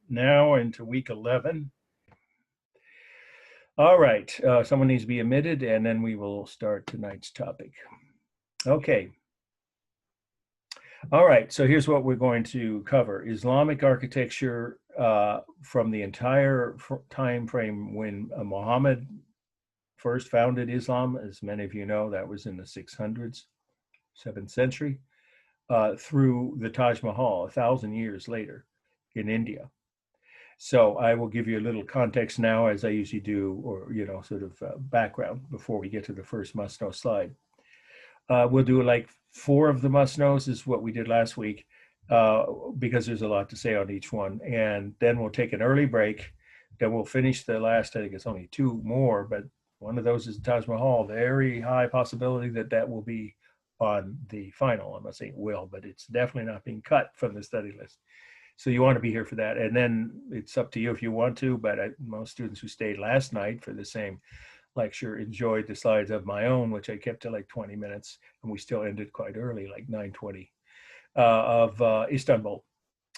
now into week 11. All right, someone needs to be admitted, and then we will start tonight's topic. Okay. All right, so here's what we're going to cover. Islamic architecture from the entire time frame when Muhammad first founded Islam. As many of you know, that was in the 600s, 7th century, through the Taj Mahal 1,000 years later in India. So I will give you a little context now, as I usually do, or sort of background before we get to the first must-know slide. We'll do like 4 of the must-knows is what we did last week, because there's a lot to say on each one. And then we'll take an early break. Then we'll finish the last, I think it's only 2 more, but one of those is Taj Mahal. Very high possibility that that will be on the final. I'm not saying it will, but it's definitely not being cut from the study list. So you want to be here for that. And then it's up to you if you want to, but most students who stayed last night for the same lecture enjoyed the slides of my own, which I kept to like 20 minutes, and we still ended quite early, like 9:20, of Istanbul,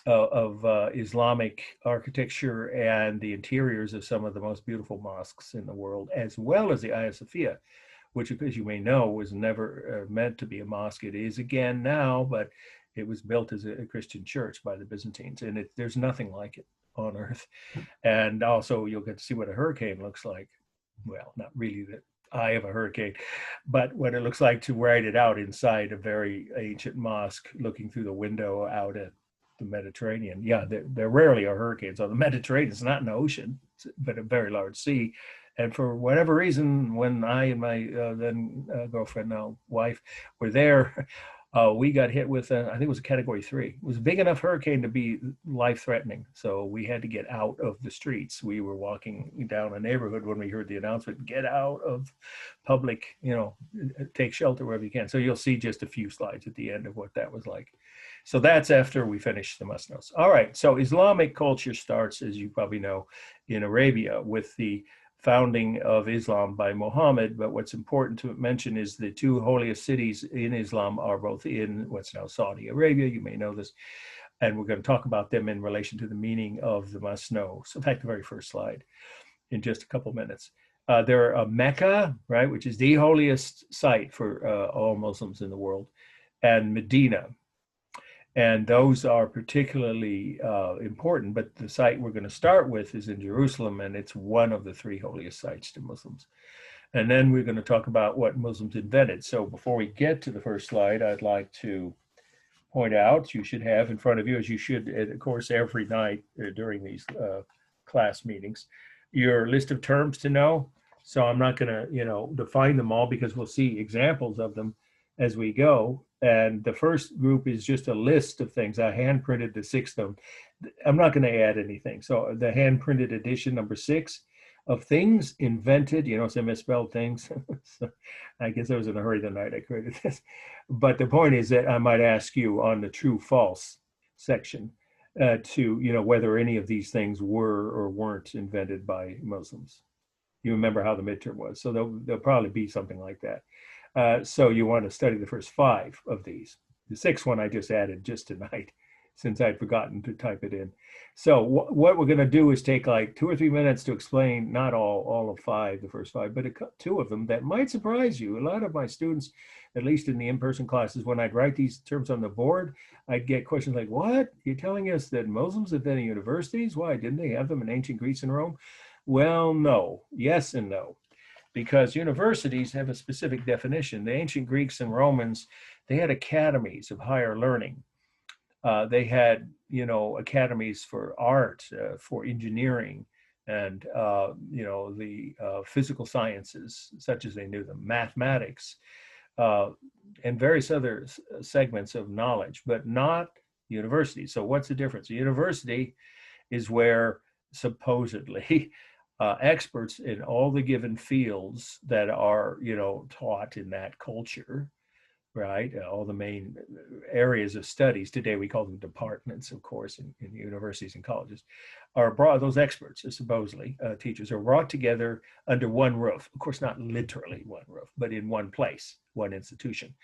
of Islamic architecture and the interiors of some of the most beautiful mosques in the world, as well as the Hagia Sophia, which, as you may know, was never meant to be a mosque. It is again now, but it was built as a Christian church by the Byzantines, and there's nothing like it on earth. And also you'll get to see what a hurricane looks like. Well, not really the eye of a hurricane, but what it looks like to ride it out inside a very ancient mosque, looking through the window out at the Mediterranean. Yeah, there rarely are hurricanes on the Mediterranean. It's not an ocean, but a very large sea. And for whatever reason, when I and my then girlfriend, now wife, were there, we got hit with, I think it was a category 3. It was a big enough hurricane to be life-threatening. So we had to get out of the streets. We were walking down a neighborhood when we heard the announcement, get out of public, take shelter wherever you can. So you'll see just a few slides at the end of what that was like. So that's after we finish the must-knows. All right, so Islamic culture starts, as you probably know, in Arabia with the founding of Islam by Muhammad. But what's important to mention is the 2 holiest cities in Islam are both in what's now Saudi Arabia. You may know this. And we're going to talk about them in relation to the meaning of the must-know. So in fact, the very first slide in just a couple minutes. There are Mecca, right, which is the holiest site for all Muslims in the world, and Medina. And those are particularly important, but the site we're going to start with is in Jerusalem, and it's one of the 3 holiest sites to Muslims. And then we're going to talk about what Muslims invented. So before we get to the first slide, I'd like to point out, you should have in front of you, as you should, of course, every night during these class meetings, your list of terms to know. So I'm not going to, define them all, because we'll see examples of them as we go. And the first group is just a list of things. I hand printed the 6 of them. I'm not going to add anything. So the hand printed edition number 6 of things invented, some misspelled things. So I guess I was in a hurry the night I created this. But the point is that I might ask you on the true false section to, whether any of these things were or weren't invented by Muslims. You remember how the midterm was. So there'll probably be something like that. So you want to study the first 5 of these. The 6th one I just added just tonight, since I'd forgotten to type it in. So what we're going to do is take like 2 or 3 minutes to explain, not all of 5, the first 5, but 2 of them that might surprise you. A lot of my students, at least in the in-person classes, when I'd write these terms on the board, I'd get questions like, what? You're telling us that Muslims invented universities? Why? Didn't they have them in ancient Greece and Rome? Well, no. Yes and no. Because universities have a specific definition. The ancient Greeks and Romans, they had academies of higher learning. They had, academies for art, for engineering, and, the physical sciences, such as they knew them, mathematics, and various other segments of knowledge, but not universities. So what's the difference? A university is where supposedly experts in all the given fields that are, taught in that culture, right? All the main areas of studies today, we call them departments, of course, in universities and colleges, are brought, those experts, supposedly teachers, are brought together under one roof. Of course, not literally one roof, but in one place, one institution.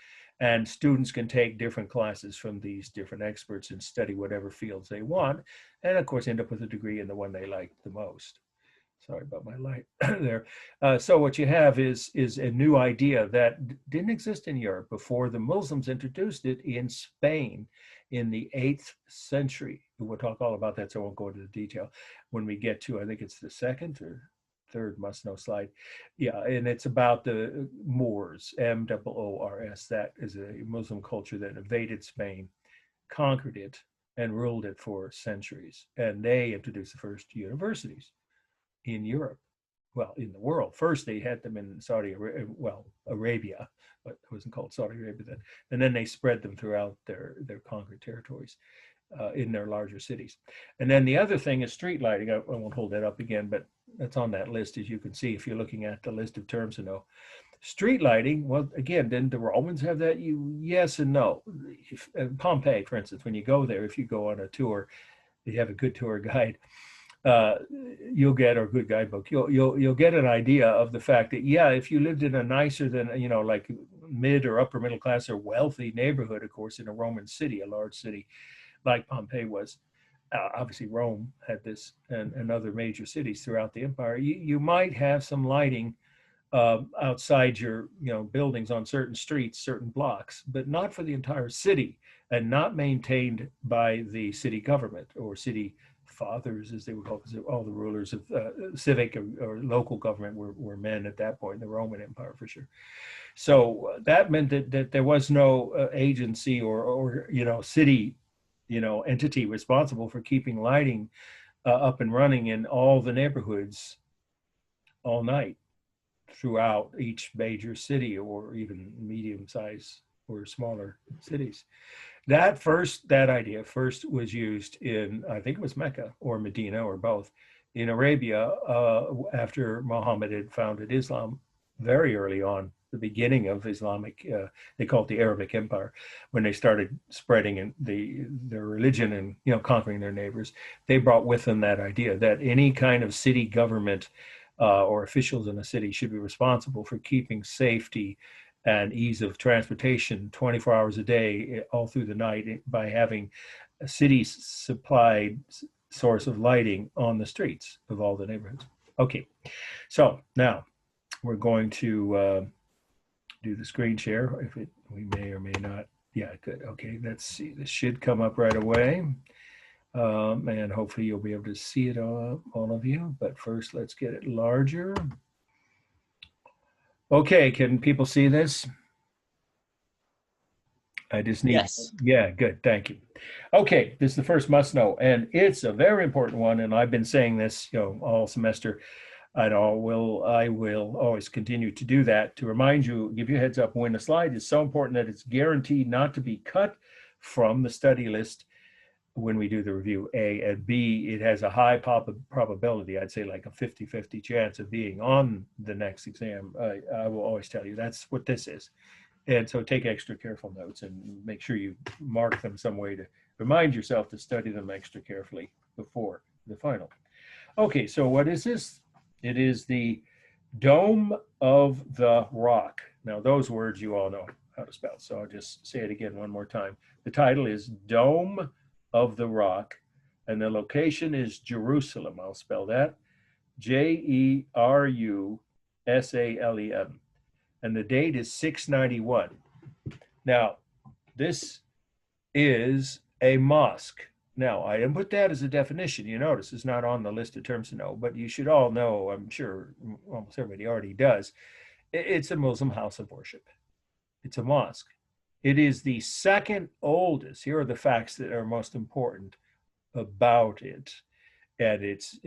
And students can take different classes from these different experts and study whatever fields they want, and of course, end up with a degree in the one they like the most. Sorry about my light there. So what you have is a new idea that didn't exist in Europe before the Muslims introduced it in Spain in the 8th century. We'll talk all about that, so I won't go into the detail when we get to, I think it's the second or third must-know slide. Yeah, and it's about the Moors, Moors. That is a Muslim culture that invaded Spain, conquered it, and ruled it for centuries. And they introduced the first universities in Europe, well, in the world. First, they had them in Arabia, but it wasn't called Saudi Arabia then. And then they spread them throughout their conquered territories in their larger cities. And then the other thing is street lighting. I won't hold that up again, but that's on that list, as you can see, if you're looking at the list of terms to know. Street lighting, well, again, didn't the Romans have that? Yes and no. Pompeii, for instance, when you go there, if you go on a tour, you have a good tour guide, you'll get, or good guidebook, you'll get an idea of the fact that, yeah, if you lived in a nicer than, like mid or upper middle class or wealthy neighborhood, of course, in a Roman city, a large city like Pompeii was, obviously Rome had this, and other major cities throughout the empire, you might have some lighting outside your buildings on certain streets, certain blocks, but not for the entire city, and not maintained by the city government or city fathers, as they would call, because all the rulers of civic or local government were men at that point in the Roman Empire, for sure. So that meant that there was no agency or city entity responsible for keeping lighting up and running in all the neighborhoods all night throughout each major city, or even medium-sized or smaller cities. That idea first was used in, I think it was Mecca or Medina or both, in Arabia after Muhammad had founded Islam very early on, the beginning of Islamic, they call it the Arabic Empire, when they started spreading their religion and conquering their neighbors. They brought with them that idea that any kind of city government or officials in a city should be responsible for keeping safety and ease of transportation 24 hours a day, all through the night, by having a city supplied source of lighting on the streets of all the neighborhoods. Okay, so now we're going to do the screen share. We may or may not. Yeah, good. Okay, let's see. This should come up right away. And hopefully you'll be able to see it all of you. But first, let's get it larger. Okay, can people see this? I just need, yes. Yeah, good, thank you. Okay, this is the first must know, and it's a very important one, and I've been saying this, all semester. I will always continue to do that, to remind you, give you a heads up when the slide is so important that it's guaranteed not to be cut from the study list when we do the review, A, and B, it has a high probability, I'd say like a 50-50 chance of being on the next exam. I will always tell you that's what this is. And so take extra careful notes and make sure you mark them some way to remind yourself to study them extra carefully before the final. Okay, so what is this? It is the Dome of the Rock. Now, those words you all know how to spell, so I'll just say it again one more time. The title is Dome of the Rock, and the location is Jerusalem. I'll spell that, Jerusalem, and the date is 691. Now, this is a mosque. Now, I didn't put that as a definition. You notice it's not on the list of terms to know, but you should all know, I'm sure almost everybody already does, it's a Muslim house of worship. It's a mosque. It is the second oldest. Here are the facts that are most important about it and its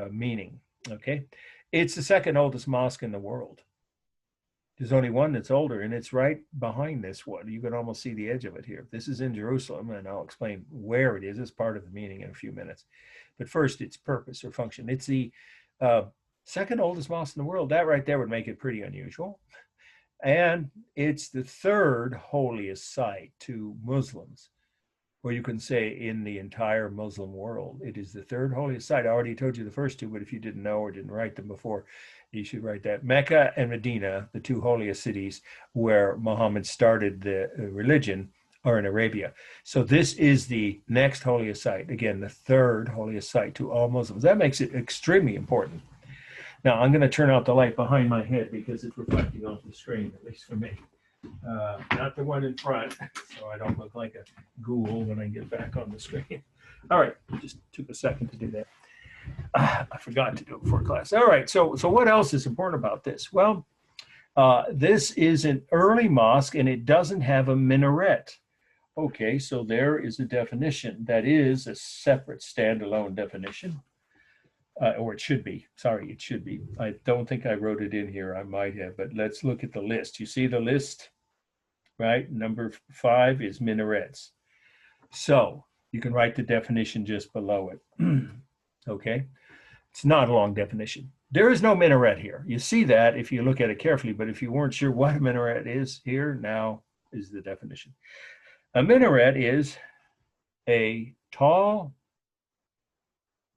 meaning, okay? It's the second oldest mosque in the world. There's only one that's older, and it's right behind this one. You can almost see the edge of it here. This is in Jerusalem, and I'll explain where it is as part of the meaning in a few minutes. But first, its purpose or function. It's the second oldest mosque in the world. That right there would make it pretty unusual. And it's the third holiest site to Muslims, or you can say in the entire Muslim world. It is the third holiest site. I already told you the first two, but if you didn't know or didn't write them before, you should write that. Mecca and Medina, the two holiest cities where Muhammad started the religion, are in Arabia. So this is the next holiest site. Again, the third holiest site to all Muslims. That makes it extremely important. Now, I'm going to turn out the light behind my head because it's reflecting off the screen, at least for me. Not the one in front, so I don't look like a ghoul when I get back on the screen. All right, just took a second to do that. I forgot to do it before class. All right, so what else is important about this? Well, this is an early mosque and it doesn't have a minaret. Okay, so there is a definition. That is a separate standalone definition. Or it should be. Sorry, it should be. I don't think I wrote it in here. I might have, but let's look at the list. You see the list, right? Number 5 is minarets. So you can write the definition just below it. Okay, it's not a long definition. There is no minaret here. You see that if you look at it carefully, but if you weren't sure what a minaret is, here now is the definition. A minaret is a tall,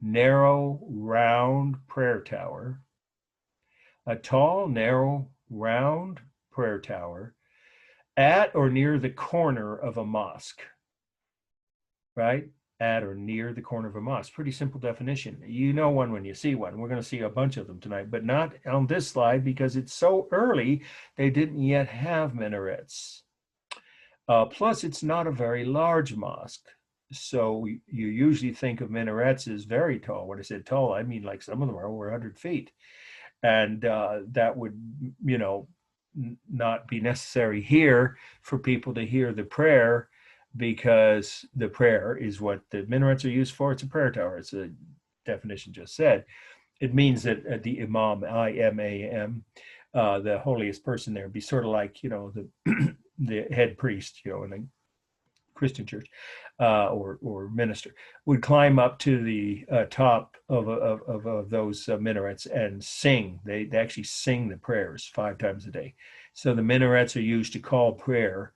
narrow, round prayer tower, a tall, narrow, round prayer tower at or near the corner of a mosque, right? At or near the corner of a mosque. Pretty simple definition. You know one when you see one. We're going to see a bunch of them tonight, but not on this slide because it's so early, they didn't yet have minarets. Plus, it's not a very large mosque. So you usually think of minarets as very tall. When I said tall, I mean like some of them are over 100 feet. And that would, you know, not be necessary here for people to hear the prayer, because the prayer is what the minarets are used for. It's a prayer tower. It's a definition just said. It means that the imam, I-M-A-M, the holiest person there, be sort of like, you know, the head priest, you know, in a Christian church, or minister, would climb up to the top of those minarets and sing. They actually sing the prayers 5 times a day. So the minarets are used to call prayer.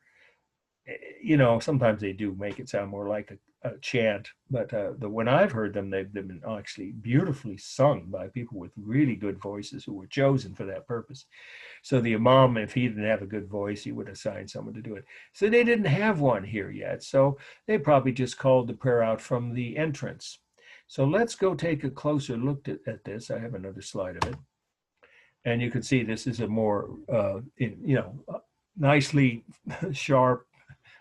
You know, sometimes they do make it sound more like a chant, but when I've heard them, they've been actually beautifully sung by people with really good voices who were chosen for that purpose. So the imam, if he didn't have a good voice, he would assign someone to do it. So they didn't have one here yet. So they probably just called the prayer out from the entrance. So let's go take a closer look at this. I have another slide of it. And you can see this is a more, nicely sharp,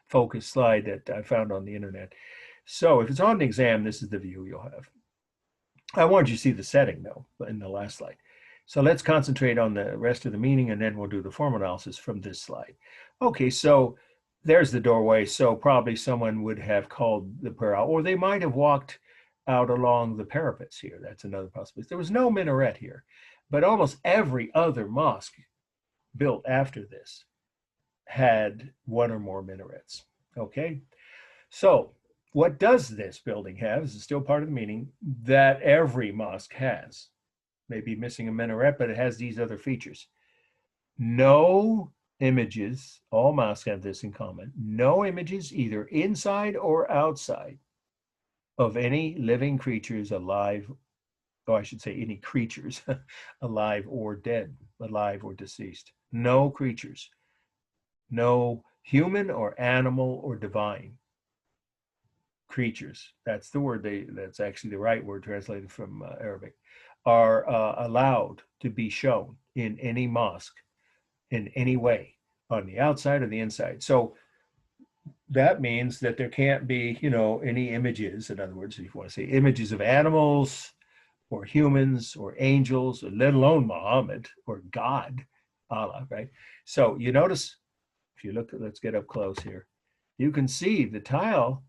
focused slide that I found on the internet. So if it's on the exam, this is the view you'll have. I wanted you to see the setting, though, in the last slide. So let's concentrate on the rest of the meaning, and then we'll do the form analysis from this slide. Okay, so there's the doorway. So probably someone would have called the prayer out, or they might have walked out along the parapets here. That's another possibility. There was no minaret here, but almost every other mosque built after this had one or more minarets. Okay, so what does this building have? This is still part of the meaning that every mosque has. Maybe missing a minaret, but it has these other features. No images, all mosques have this in common, no images either inside or outside of any living creatures alive, or I should say any creatures alive or dead, alive or deceased. No creatures, no human or animal or divine creatures. That's the word, that's actually the right word translated from Arabic, are allowed to be shown in any mosque in any way, on the outside or the inside. So that means that there can't be, you know, any images. In other words, if you want to say images of animals or humans or angels, or let alone Muhammad or God, Allah, right? So you notice, if you look, let's get up close here. You can see the tile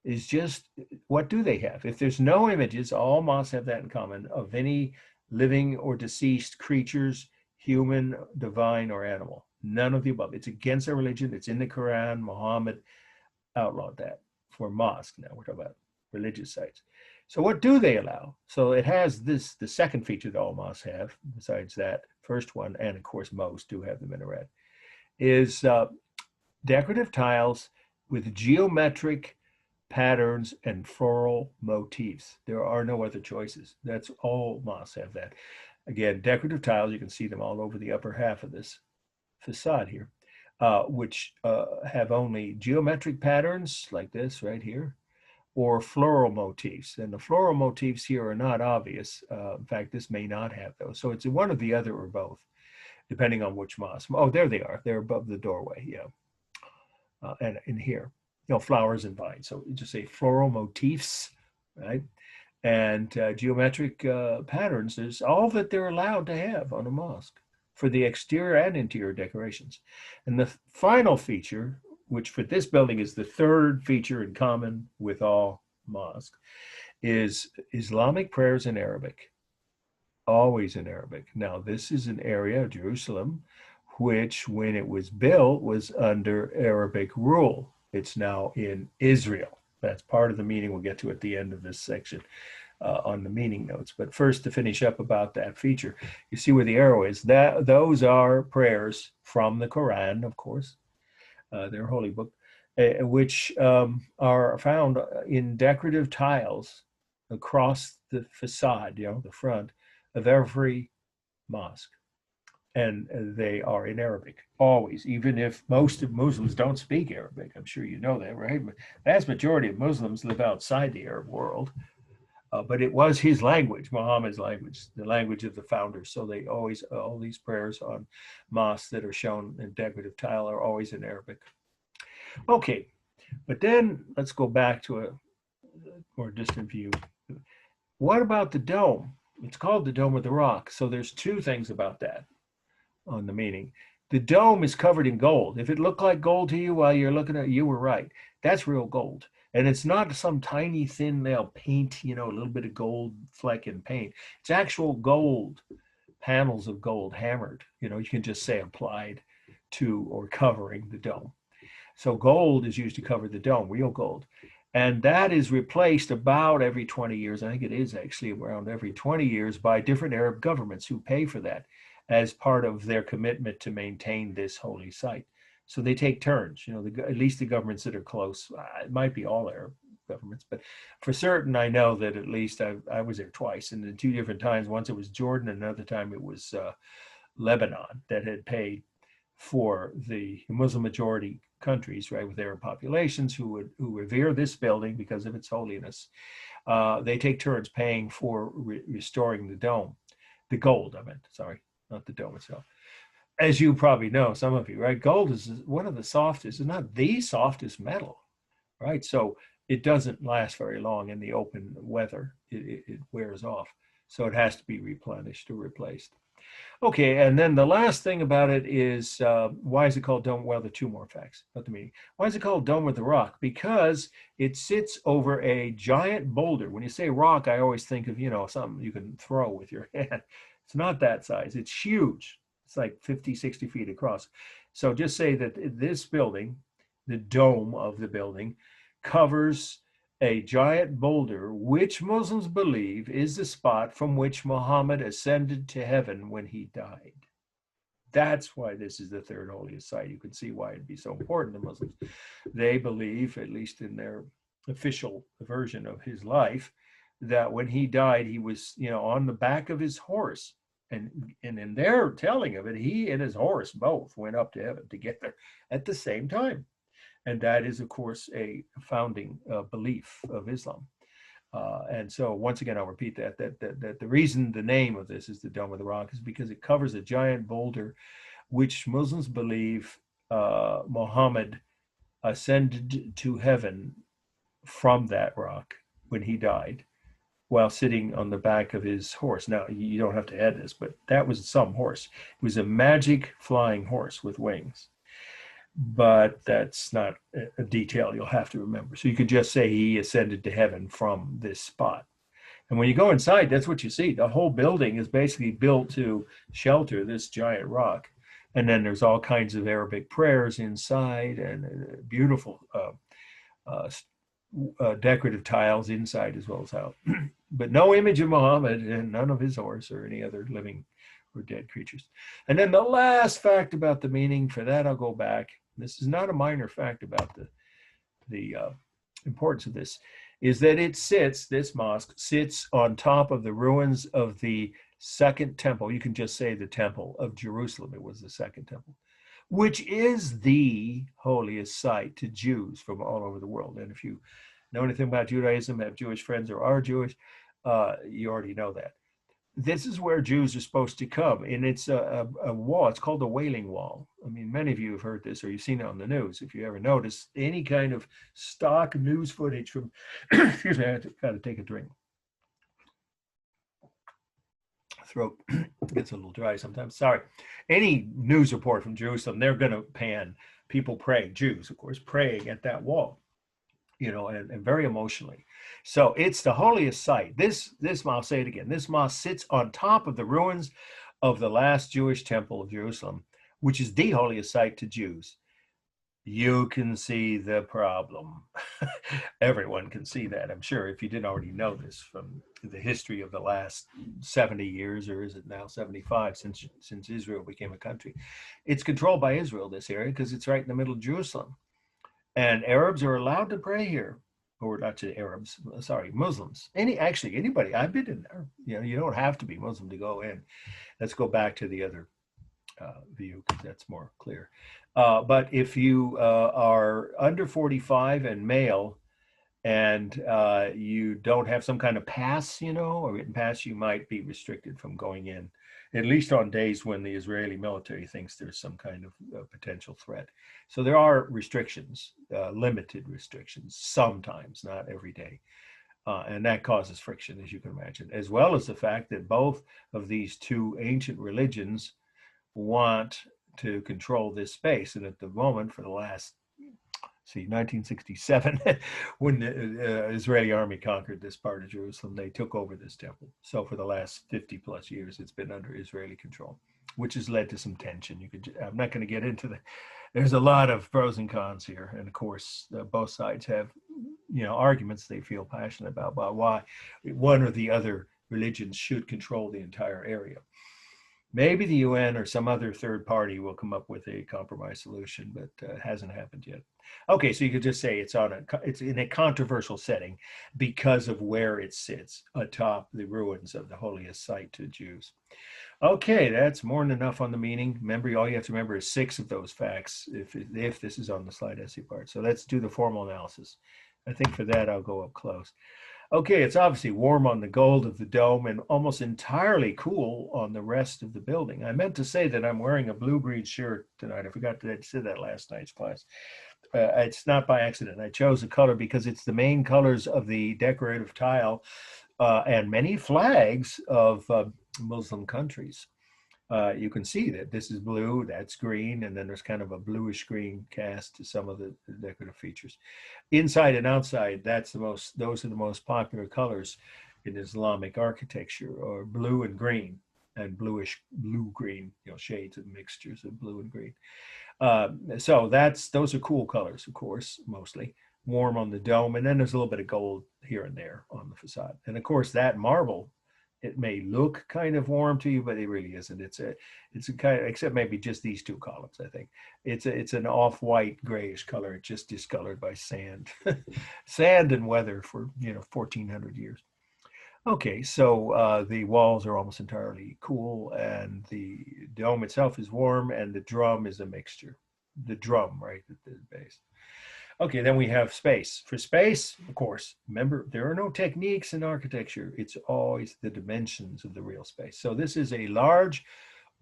is just, what do they have? If there's no images, all mosques have that in common, of any living or deceased creatures, human, divine, or animal. None of the above. It's against their religion. It's in the Quran. Muhammad outlawed that for mosque. Now we're talking about religious sites. So what do they allow? So it has this, the second feature that all mosques have, besides that first one, and of course most do have the minaret. is decorative tiles with geometric patterns and floral motifs. There are no other choices. That's all mosques have that. Again, decorative tiles, you can see them all over the upper half of this facade here, which have only geometric patterns like this right here, or floral motifs. And the floral motifs here are not obvious. In fact, this may not have those. So it's one or the other or both, depending on which mosque. Oh, there they are. They're above the doorway, yeah. And in here, flowers and vines. So you just say floral motifs, right? And geometric patterns is all that they're allowed to have on a mosque for the exterior and interior decorations. And the final feature, which for this building is the third feature in common with all mosques, is Islamic prayers in Arabic, always in Arabic. Now, this is an area of Jerusalem which, when it was built, was under Arabic rule. It's now in Israel. That's part of the meaning we'll get to at the end of this section on the meaning notes. But first, to finish up about that feature, you see where the arrow is. Those are prayers from the Quran, of course, their holy book, which are found in decorative tiles across the facade, the front of every mosque. And they are in Arabic, always, even if most of Muslims don't speak Arabic. I'm sure you know that, right? But the vast majority of Muslims live outside the Arab world. But it was his language, Muhammad's language, the language of the founders. So they always, all these prayers on mosques that are shown in decorative tile are always in Arabic. Okay, but then let's go back to a more distant view. What about the dome? It's called the Dome of the Rock. So there's two things about that on the meaning. The dome is covered in gold. If it looked like gold to you while you're looking at it, you were right. That's real gold. And it's not some tiny thin nail paint, a little bit of gold fleck in paint. It's actual gold, panels of gold hammered. You can just say applied to or covering the dome. So gold is used to cover the dome, real gold. And that is replaced about every 20 years. I think it is actually around every 20 years by different Arab governments who pay for that as part of their commitment to maintain this holy site. So they take turns, at least the governments that are close. It might be all Arab governments, but for certain, I know that at least I was there twice, and in two different times. Once it was Jordan, another time it was Lebanon that had paid for the Muslim majority countries, right, with Arab populations who revere this building because of its holiness. They take turns paying for restoring the dome, the gold, I meant, sorry, not the dome itself. As you probably know, some of you, right? Gold is one of the softest, if not the softest metal, right? So it doesn't last very long in the open weather. It wears off. So it has to be replenished or replaced. Okay, and then the last thing about it is, why is it called Dome? Well, there are two more facts about the meaning. Why is it called Dome of the Rock? Because it sits over a giant boulder. When you say rock, I always think of, something you can throw with your hand. It's not that size. It's huge. It's like 50, 60 feet across. So just say that this building, the dome of the building, covers a giant boulder, which Muslims believe is the spot from which Muhammad ascended to heaven when he died. That's why this is the third holiest site. You can see why it'd be so important to Muslims. They believe, at least in their official version of his life, that when he died, he was, on the back of his horse. And in their telling of it, he and his horse both went up to heaven together at the same time. And that is, of course, a founding belief of Islam. And so once again, I'll repeat that the reason the name of this is the Dome of the Rock is because it covers a giant boulder, which Muslims believe Muhammad ascended to heaven from that rock when he died, while sitting on the back of his horse. Now, you don't have to add this, but that was some horse. It was a magic flying horse with wings. But that's not a detail you'll have to remember. So you could just say he ascended to heaven from this spot. And when you go inside, that's what you see. The whole building is basically built to shelter this giant rock. And then there's all kinds of Arabic prayers inside and beautiful decorative tiles inside as well as out. But no image of Muhammad and none of his horse or any other living or dead creatures. And then the last fact about the meaning, for that I'll go back. This is not a minor fact about the importance of this, is that this mosque sits on top of the ruins of the second temple. You can just say the temple of Jerusalem. It was the second temple, which is the holiest site to Jews from all over the world. And if you know anything about Judaism, have Jewish friends or are Jewish, you already know that. This is where Jews are supposed to come, and it's a wall. It's called the Wailing Wall. I mean, many of you have heard this or you've seen it on the news. If you ever notice any kind of stock news footage from, excuse me, I got to take a drink. Throat gets a little dry sometimes. Sorry. Any news report from Jerusalem, they're going to pan people praying, Jews, of course, praying at that wall, you know, and very emotionally. So it's the holiest site. This mosque, I'll say it again, this mosque sits on top of the ruins of the last Jewish temple of Jerusalem, which is the holiest site to Jews. You can see the problem. Everyone can see that, I'm sure, if you didn't already know this from the history of the last 70 years, or is it now 75, since Israel became a country. It's controlled by Israel, this area, because it's right in the middle of Jerusalem. And Arabs are allowed to pray here, or not to Arabs, sorry, Muslims. Anybody. I've been in there. You know, you don't have to be Muslim to go in. Let's go back to the other view, because that's more clear. But if you are under 45 and male, and you don't have some kind of pass, you know, or written pass, you might be restricted from going in, at least on days when the Israeli military thinks there's some kind of potential threat. So there are restrictions, limited restrictions, sometimes, not every day. And that causes friction, as you can imagine, as well as the fact that both of these two ancient religions want to control this space. And at the moment, for the last, 1967, when the Israeli army conquered this part of Jerusalem, they took over this temple. So for the last 50 plus years, it's been under Israeli control, which has led to some tension. I'm not going to get into there's a lot of pros and cons here. And of course, both sides have, you know, arguments they feel passionate about why one or the other religions should control the entire area. Maybe the UN or some other third party will come up with a compromise solution, but it hasn't happened yet. Okay, so you could just say it's in a controversial setting because of where it sits atop the ruins of the holiest site to Jews. Okay, that's more than enough on the meaning. Remember, all you have to remember is 6 of those facts if this is on the slide essay part. So let's do the formal analysis. I think for that, I'll go up close. Okay, it's obviously warm on the gold of the dome and almost entirely cool on the rest of the building. I meant to say that I'm wearing a blue-green shirt tonight. I forgot to say that last night's class. It's not by accident. I chose the color because it's the main colors of the decorative tile and many flags of Muslim countries. You can see that this is blue, that's green, and then there's kind of a bluish green cast to some of the decorative features. Inside and outside, those are the most popular colors in Islamic architecture, or blue and green, and bluish blue-green, you know, shades of mixtures of blue and green. So those are cool colors, of course, mostly. Warm on the dome, and then there's a little bit of gold here and there on the facade. And of course, that marble, it may look kind of warm to you, but it really isn't. It's a kind of, except maybe just these 2 columns, I think. It's an off-white grayish color. It's just discolored by sand, sand and weather for 1,400 years. Okay, so the walls are almost entirely cool, and the dome itself is warm, and the drum is a mixture. The drum, right, at the base. Okay, then we have space. For space, of course, remember, there are no techniques in architecture. It's always the dimensions of the real space. So this is a large,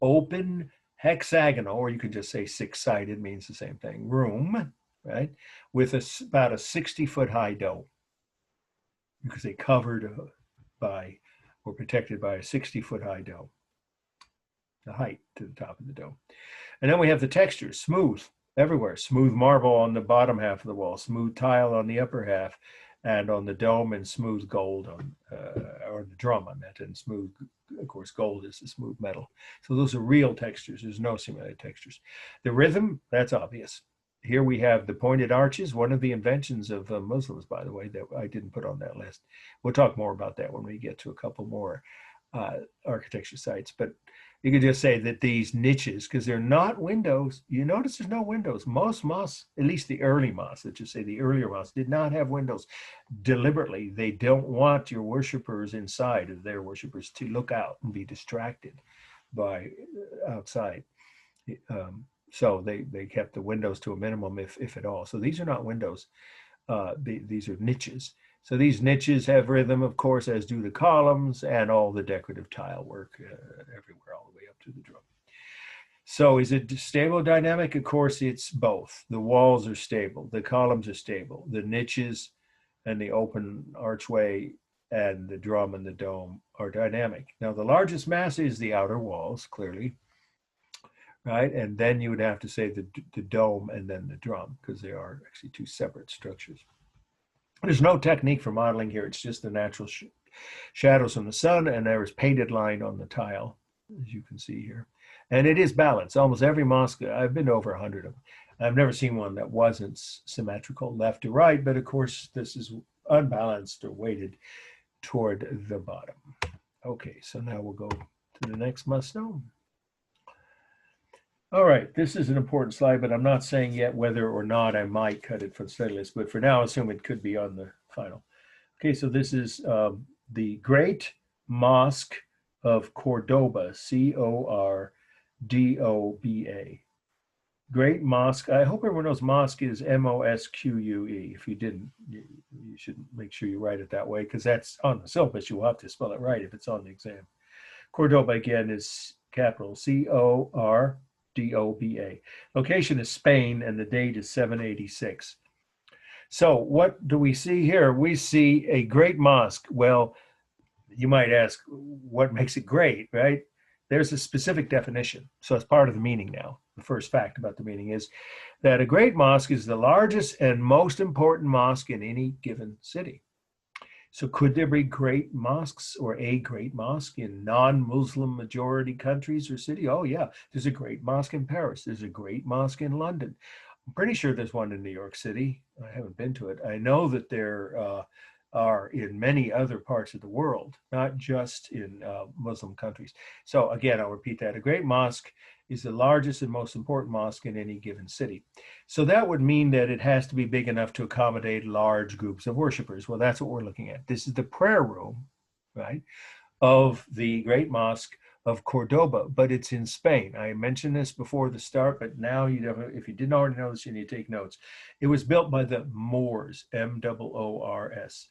open, hexagonal, or you could just say 6-sided, means the same thing, room, right, with about a 60-foot high dome. You could say covered by or protected by a 60-foot high dome, the height to the top of the dome. And then we have the textures, smooth everywhere, smooth marble on the bottom half of the wall, smooth tile on the upper half, and on the dome, and smooth gold on, or the drum, I meant, and smooth, of course, gold is the smooth metal. So those are real textures. There's no simulated textures. The rhythm, that's obvious. Here we have the pointed arches, one of the inventions of Muslims, by the way, that I didn't put on that list. We'll talk more about that when we get to a couple more architecture sites, but you could just say that these niches, because they're not windows, you notice there's no windows. Most mosques, at least the early mosques, let's just say the earlier mosques, did not have windows. Deliberately, they don't want your worshipers inside of their worshipers to look out and be distracted by outside. So they kept the windows to a minimum, if at all. So these are not windows. These are niches. So these niches have rhythm, of course, as do the columns and all the decorative tile work everywhere, all the way up to the drum. So is it stable dynamic? Of course, it's both. The walls are stable. The columns are stable. The niches and the open archway and the drum and the dome are dynamic. Now, the largest mass is the outer walls, clearly, right? And then you would have to say the dome and then the drum, because they are actually two separate structures. There's no technique for modeling here. It's just the natural shadows from the sun, and there is painted line on the tile, as you can see here. And it is balanced. Almost every mosque, I've been to over 100 of them. I've never seen one that wasn't symmetrical left to right, but of course this is unbalanced or weighted toward the bottom. Okay, so now we'll go to the next must-know. All right, this is an important slide, but I'm not saying yet whether or not I might cut it from the study list, but for now, assume it could be on the final. Okay, so this is the Great Mosque of Cordoba, C-O-R-D-O-B-A. Great Mosque. I hope everyone knows mosque is M-O-S-Q-U-E. If you didn't, you should make sure you write it that way, because that's on the syllabus. You'll have to spell it right if it's on the exam. Cordoba, again, is capital C-O-R-D-O-B-A. Location is Spain, and the date is 786. So what do we see here? We see a great mosque. Well, you might ask, what makes it great, right? There's a specific definition. So it's part of the meaning now. The first fact about the meaning is that a great mosque is the largest and most important mosque in any given city. So could there be great mosques or a great mosque in non-Muslim majority countries or city? Oh yeah, there's a great mosque in Paris. There's a great mosque in London. I'm pretty sure there's one in New York City. I haven't been to it. I know that there are in many other parts of the world, not just in Muslim countries. So again, I'll repeat that. A great mosque is the largest and most important mosque in any given city. So that would mean that it has to be big enough to accommodate large groups of worshipers. Well, that's what we're looking at. This is the prayer room, right, of the Great Mosque of Cordoba, but it's in Spain. I mentioned this before the start, but now if you didn't already know this, you need to take notes. It was built by the Moors, M-O-O-R-S.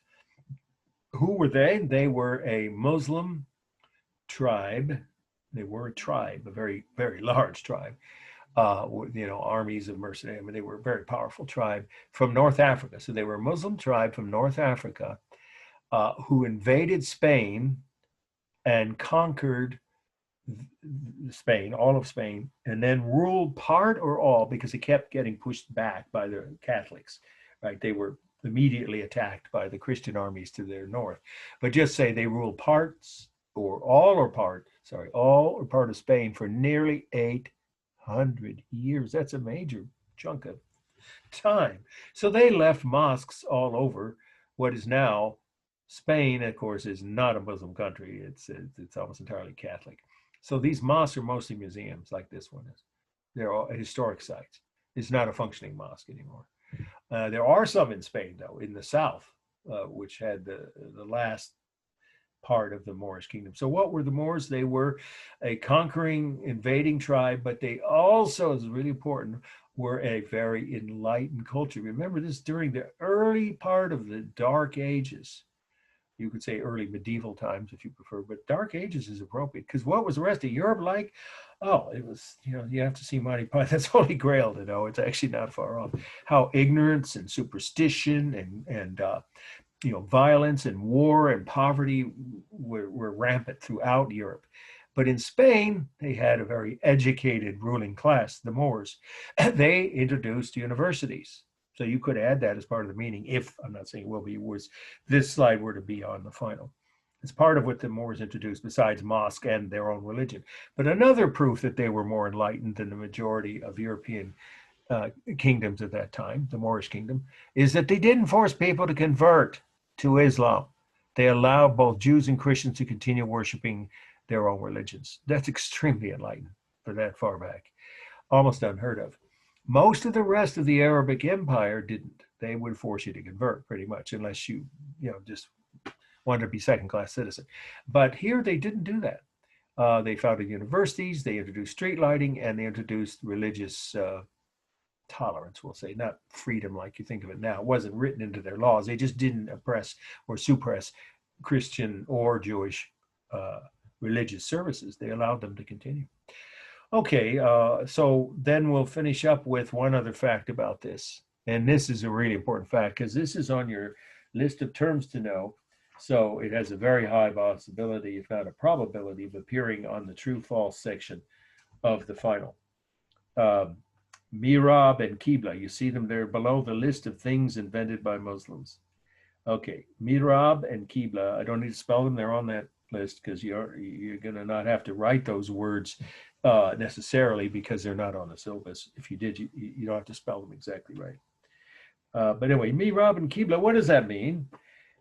Who were they? They were a Muslim tribe. They were a tribe, a very, very large tribe, armies of mercenaries. I mean, they were a very powerful tribe from North Africa. So they were a Muslim tribe from North Africa who invaded Spain and conquered Spain, all of Spain, and then ruled part or all, because it kept getting pushed back by the Catholics, right? They were immediately attacked by the Christian armies to their north. But just say they ruled parts or all or part of Spain for nearly 800 years. That's a major chunk of time. So they left mosques all over what is now Spain. Of course, is not a Muslim country. It's almost entirely Catholic. So these mosques are mostly museums, like this one is. They're all historic sites. It's not a functioning mosque anymore. There are some in Spain, though, in the south, which had the last part of the Moorish kingdom. So what were the Moors? They were a conquering, invading tribe, but they also, this is really important, were a very enlightened culture. Remember this during the early part of the Dark Ages. You could say early medieval times if you prefer, but Dark Ages is appropriate, because what was the rest of Europe like? Oh, it was, you have to see Monty Python's Holy Grail to know it's actually not far off. How ignorance and superstition and violence and war and poverty were rampant throughout Europe. But in Spain, they had a very educated ruling class, the Moors. They introduced universities. So you could add that as part of the meaning, if, I'm not saying it will be, was this slide were to be on the final. It's part of what the Moors introduced besides mosque and their own religion. But another proof that they were more enlightened than the majority of European kingdoms at that time, the Moorish kingdom, is that they didn't force people to convert to Islam. They allow both Jews and Christians to continue worshiping their own religions. That's extremely enlightened for that far back. Almost unheard of. Most of the rest of the Arabic Empire didn't. They would force you to convert pretty much, unless just wanted to be second-class citizen. But here they didn't do that. They founded universities, they introduced street lighting, and they introduced religious tolerance, we'll say, not freedom like you think of it now. It wasn't written into their laws. They just didn't oppress or suppress Christian or Jewish religious services. They allowed them to continue. Okay, so then we'll finish up with one other fact about this. And this is a really important fact because this is on your list of terms to know. So it has a very high possibility, if not a probability, of appearing on the true-false section of the final. Mihrab and Qibla, you see them there below the list of things invented by Muslims. Okay, Mihrab and Qibla, I don't need to spell them, they're on that list because you're going to not have to write those words necessarily because they're not on the syllabus. If you did, you don't have to spell them exactly right. But anyway, Mihrab and Qibla, what does that mean?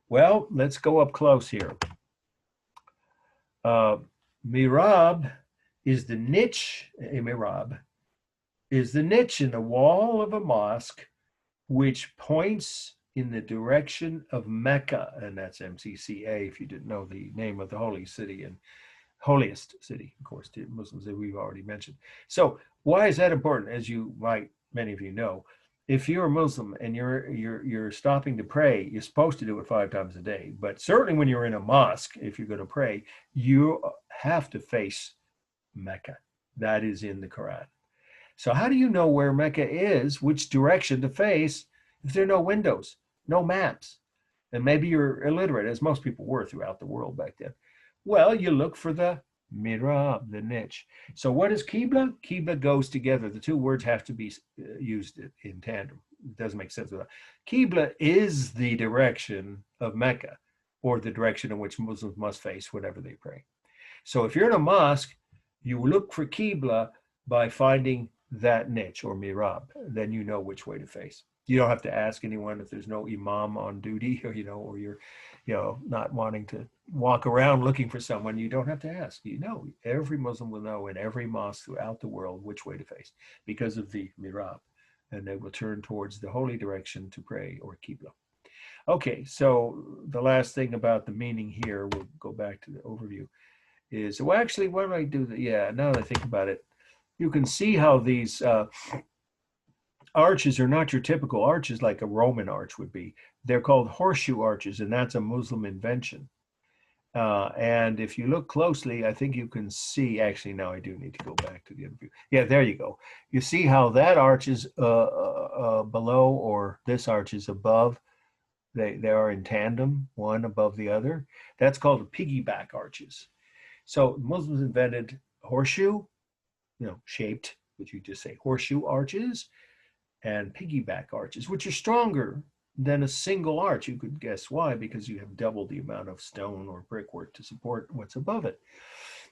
Well, let's go up close here. Mihrab is the niche, a mihrab, is the niche in the wall of a mosque which points in the direction of Mecca, and that's MCCA, if you didn't know the name of the holy city and holiest city, of course, to Muslims that we've already mentioned. So why is that important? As you might, many of you know, if you're a Muslim and you're stopping to pray, you're supposed to do it 5 times a day. But certainly when you're in a mosque, if you're going to pray, you have to face Mecca. That is in the Quran. So how do you know where Mecca is, which direction to face, if there are no windows, no maps? And maybe you're illiterate, as most people were throughout the world back then. Well, you look for the mihrab, the niche. So what is Qibla? Qibla goes together. The two words have to be used in tandem. It doesn't make sense without. Qibla is the direction of Mecca, or the direction in which Muslims must face whenever they pray. So if you're in a mosque, you look for Qibla by finding that niche or mihrab. Then you know which way to face. You don't have to ask anyone if there's no imam on duty, or you're not wanting to walk around looking for someone. You don't have to ask. Every Muslim will know in every mosque throughout the world which way to face because of the mihrab, and they will turn towards the holy direction to pray, or Qibla. Okay, so the last thing about the meaning here, we'll go back to the overview, is, well, actually, why do I do that? Yeah, now that I think about it, you can see how these arches are not your typical arches like a Roman arch would be. They're called horseshoe arches, and that's a Muslim invention. And if you look closely, I think you can see, actually, now I do need to go back to the interview. Yeah, there you go. You see how that arch is below, or this arch is above. They are in tandem, one above the other. That's called piggyback arches. So Muslims invented horseshoe, shaped, which you just say horseshoe arches, and piggyback arches, which are stronger than a single arch. You could guess why, because you have double the amount of stone or brickwork to support what's above it.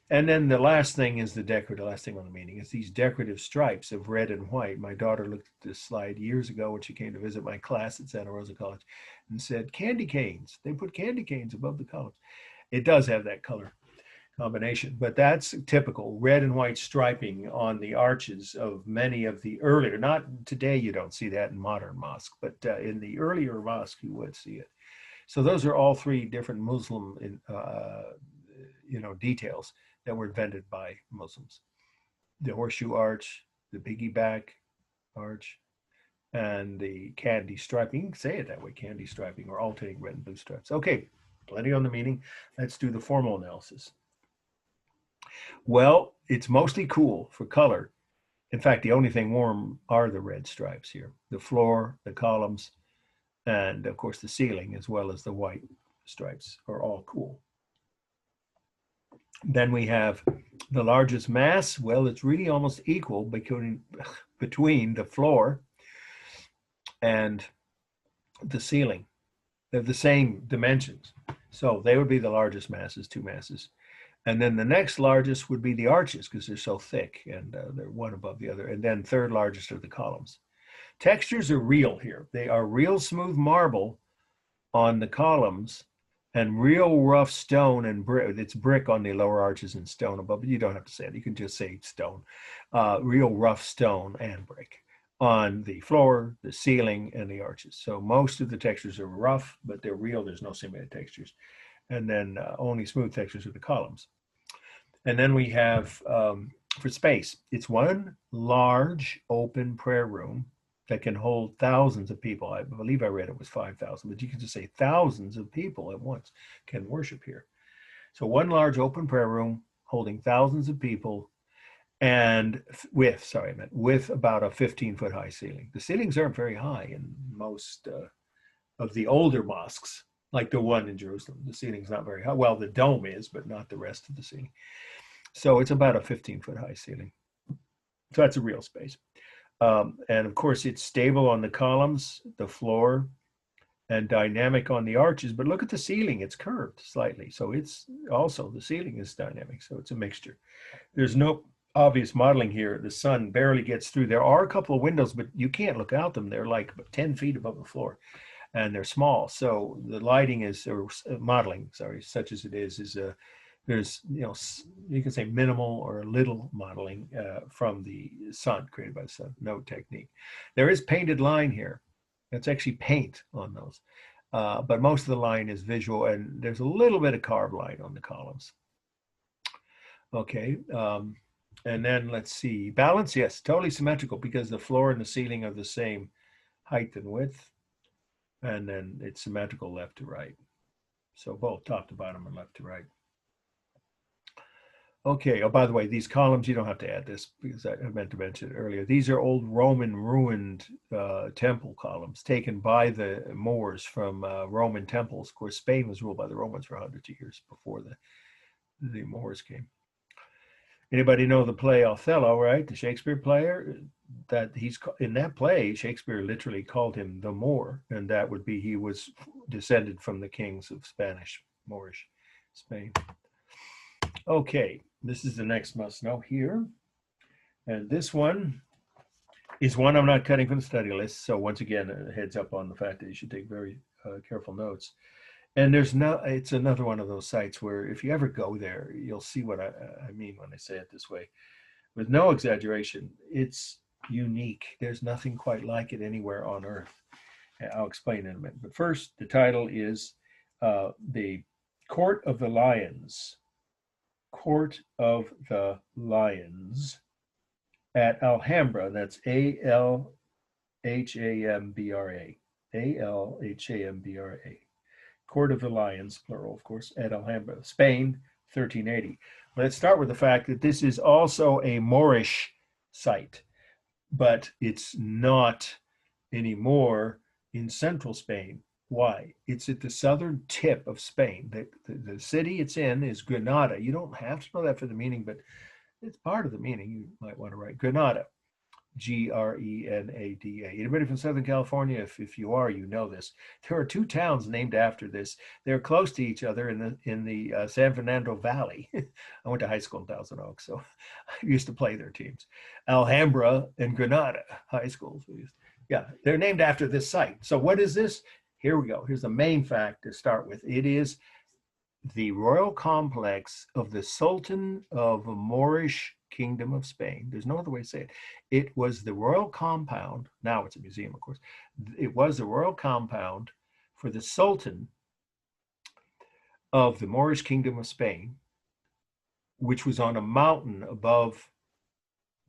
And then the last thing is the last thing on the meaning is these decorative stripes of red and white. My daughter looked at this slide years ago when she came to visit my class at Santa Rosa College and said, candy canes. They put candy canes above the columns. It does have that color combination, but that's typical red and white striping on the arches of many of the earlier, not today, you don't see that in modern mosque, but in the earlier mosque you would see it. So those are all 3 different Muslim details that were invented by Muslims: the horseshoe arch, the piggyback arch, and the candy striping. Say it that way, candy striping, or alternating red and blue stripes. Okay, plenty on the meaning. Let's do the formal analysis. Well, it's mostly cool for color. In fact, the only thing warm are the red stripes here. The floor, the columns, and of course the ceiling, as well as the white stripes, are all cool. Then we have the largest mass. Well, it's really almost equal between the floor and the ceiling. They're the same dimensions. So they would be the largest masses, 2 masses. And then the next largest would be the arches, because they're so thick, and they're one above the other. And then third largest are the columns. Textures are real here. They are real smooth marble on the columns, and real rough stone and brick. It's brick on the lower arches and stone above, but you don't have to say it. You can just say stone. Real rough stone and brick on the floor, the ceiling, and the arches. So most of the textures are rough, but they're real. There's no simulated textures. And then only smooth textures are the columns. And then we have, for space, it's one large open prayer room that can hold thousands of people. I believe I read it was 5,000, but you can just say thousands of people at once can worship here. So one large open prayer room holding thousands of people, and with about a 15-foot high ceiling. The ceilings aren't very high in most of the older mosques, like the one in Jerusalem. The ceiling's not very high. Well, the dome is, but not the rest of the ceiling. So it's about a 15-foot high ceiling. So that's a real space. And of course, it's stable on the columns, the floor, and dynamic on the arches. But look at the ceiling, it's curved slightly. So it's also, the ceiling is dynamic. So it's a mixture. There's no obvious modeling here. The sun barely gets through. There are a couple of windows, but you can't look out them. They're like 10 feet above the floor, and they're small. So the lighting is, or modeling, sorry, such as it is there's, you can say minimal or little modeling from the sun, created by the sun, no technique. There is painted line here. It's actually paint on those. But most of the line is visual, and there's a little bit of carved line on the columns. Okay, and then let's see, balance, yes, totally symmetrical because the floor and the ceiling are the same height and width, and then it's symmetrical left to right. So both top to bottom and left to right. Okay, oh, by the way, these columns, you don't have to add this because I meant to mention it earlier. These are old Roman ruined temple columns taken by the Moors from Roman temples. Of course, Spain was ruled by the Romans for hundreds of years before the Moors came. Anybody know the play Othello, right? The Shakespeare player, that he's in that play, Shakespeare literally called him the Moor, and that would be he was descended from the kings of Moorish Spain. Okay, this is the next must know here. And this one is one I'm not cutting from the study list. So once again, a heads up on the fact that you should take very careful notes. And it's another one of those sites where if you ever go there, you'll see what I mean when I say it this way. With no exaggeration, it's unique. There's nothing quite like it anywhere on earth. I'll explain in a minute. But first, the title is the Court of the Lions. Court of the Lions at Alhambra. That's Alhambra. Alhambra. Court of the Lions, plural, of course, at Alhambra, Spain, 1380. Let's start with the fact that this is also a Moorish site, but it's not anymore in central Spain. Why? It's at the southern tip of Spain. The city it's in is Granada. You don't have to know that for the meaning, but it's part of the meaning. You might want to write Granada. Grenada. Anybody from Southern California? If you are, you know this. There are two towns named after this. They're close to each other in the San Fernando Valley. I went to high school in Thousand Oaks, so I used to play their teams. Alhambra and Granada high schools. Yeah, they're named after this site. So what is this? Here we go. Here's the main fact to start with. It is the royal complex of the Sultan of the Moorish Kingdom of Spain. There's no other way to say it. It was the royal compound. Now it's a museum, of course. It was the royal compound for the Sultan of the Moorish Kingdom of Spain, which was on a mountain above,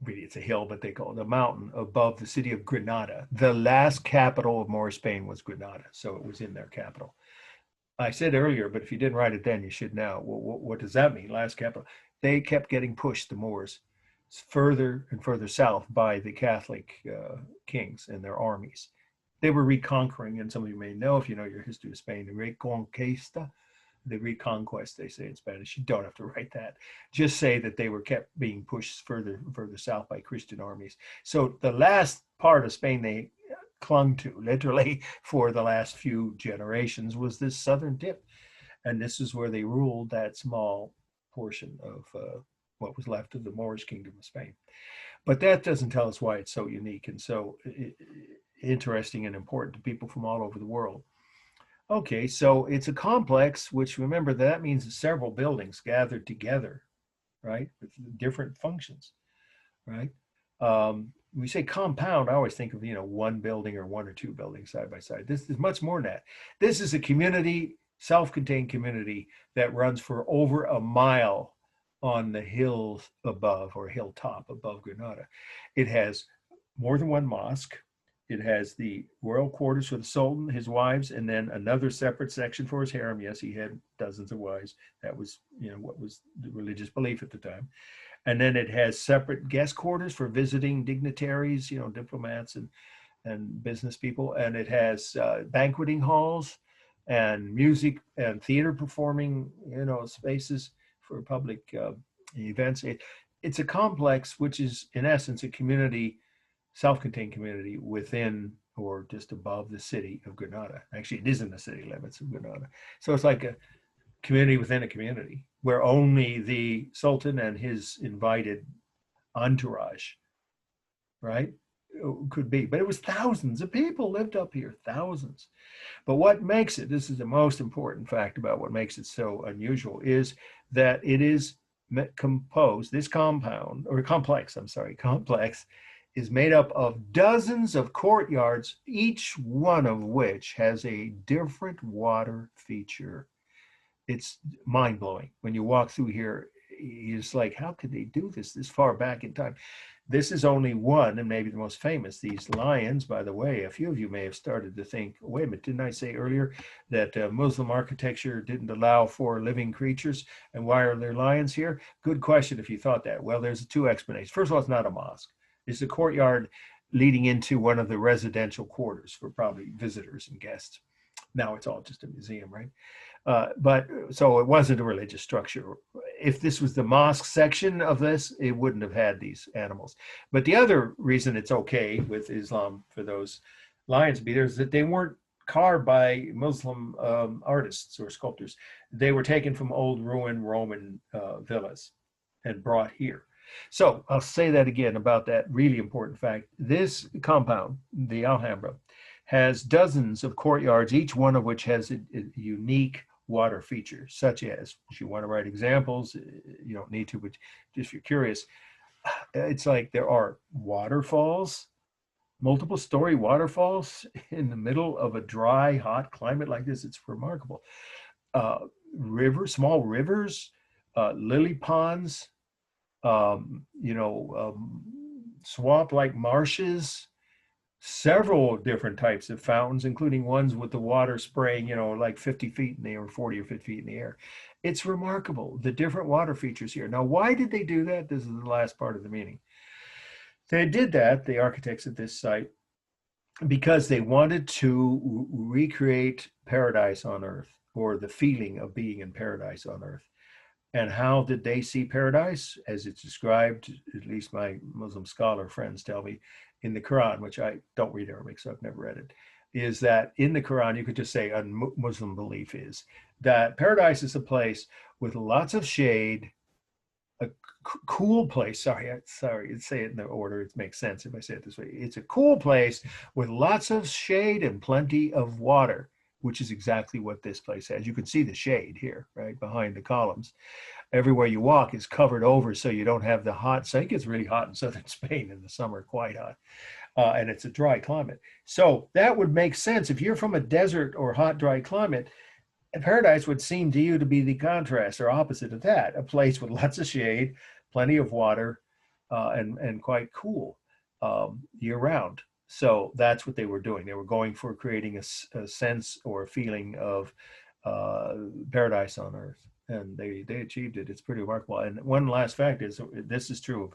really it's a hill, but they call it a mountain above the city of Granada. The last capital of Moorish Spain was Granada, so it was in their capital. I said earlier, but if you didn't write it then, you should now. What does that mean, last capital? They kept getting pushed, the Moors, further and further south by the Catholic kings and their armies. They were reconquering, and some of you may know, if you know your history of Spain, the Reconquista, the reconquest, they say in Spanish. You don't have to write that. Just say that they were kept being pushed further and further south by Christian armies. So the last part of Spain they clung to, literally, for the last few generations was this southern tip. And this is where they ruled that small portion of what was left of the Moorish Kingdom of Spain. But that doesn't tell us why it's so unique and so interesting and important to people from all over the world. Okay, so it's a complex, which remember that means several buildings gathered together, right, with different functions, right? We say compound, I always think of, one building or one or two buildings side by side. This is much more than that. This is a community, self-contained community that runs for over a mile on the hills above or hilltop above Granada. It has more than one mosque. It has the royal quarters for the Sultan, his wives, and then another separate section for his harem. Yes, he had dozens of wives. That was, what was the religious belief at the time. And then it has separate guest quarters for visiting dignitaries, diplomats and business people. And it has banqueting halls and music and theater performing, spaces for public events. It's a complex, which is in essence a community, self-contained community within or just above the city of Granada. Actually, it is in the city limits of Granada. So it's like a community within a community where only the Sultan and his invited entourage, right, could be. But it was thousands of people lived up here, thousands. But what makes it, this is the most important fact about what makes it so unusual, is that it is composed, this compound, or complex, I'm sorry, complex, is made up of dozens of courtyards, each one of which has a different water feature. It's mind-blowing. When you walk through here, it's like, how could they do this far back in time? This is only one, and maybe the most famous. These lions, by the way, a few of you may have started to think, wait a minute, didn't I say earlier that Muslim architecture didn't allow for living creatures? And why are there lions here? Good question if you thought that. Well, there's two explanations. First of all, it's not a mosque. It's a courtyard leading into one of the residential quarters for probably visitors and guests. Now it's all just a museum, right? But so it wasn't a religious structure. If this was the mosque section of this, it wouldn't have had these animals. But the other reason it's okay with Islam for those lions to be there is that they weren't carved by Muslim artists or sculptors. They were taken from old ruined Roman villas and brought here. So I'll say that again about that really important fact. This compound, the Alhambra, has dozens of courtyards, each one of which has a unique water feature, such as, if you want to write examples, you don't need to, but just if you're curious, it's like there are waterfalls, multiple story waterfalls in the middle of a dry, hot climate like this. It's remarkable. Rivers, small rivers, lily ponds, swamp-like marshes, several different types of fountains, including ones with the water spraying, like 50 feet in the air, 40 or 50 feet in the air. It's remarkable, the different water features here. Now, why did they do that? This is the last part of the meeting. They did that, the architects at this site, because they wanted to recreate paradise on earth, or the feeling of being in paradise on earth. And how did they see paradise? As it's described, at least my Muslim scholar friends tell me, in the Quran, which I don't read Arabic, so I've never read it, is that in the Quran, you could just say a Muslim belief is that paradise is a place with lots of shade, a cool place. Sorry, say it in the order. It makes sense if I say it this way. It's a cool place with lots of shade and plenty of water, which is exactly what this place has. You can see the shade here, right behind the columns. Everywhere you walk is covered over, so you don't have the hot. So it gets really hot in southern Spain in the summer, quite hot, and it's a dry climate. So that would make sense if you're from a desert or hot, dry climate. Paradise would seem to you to be the contrast or opposite of that, a place with lots of shade, plenty of water, and quite cool year round. So that's what they were doing. They were going for creating a sense or a feeling of paradise on earth. And they achieved it. It's pretty remarkable. And one last fact is, this is true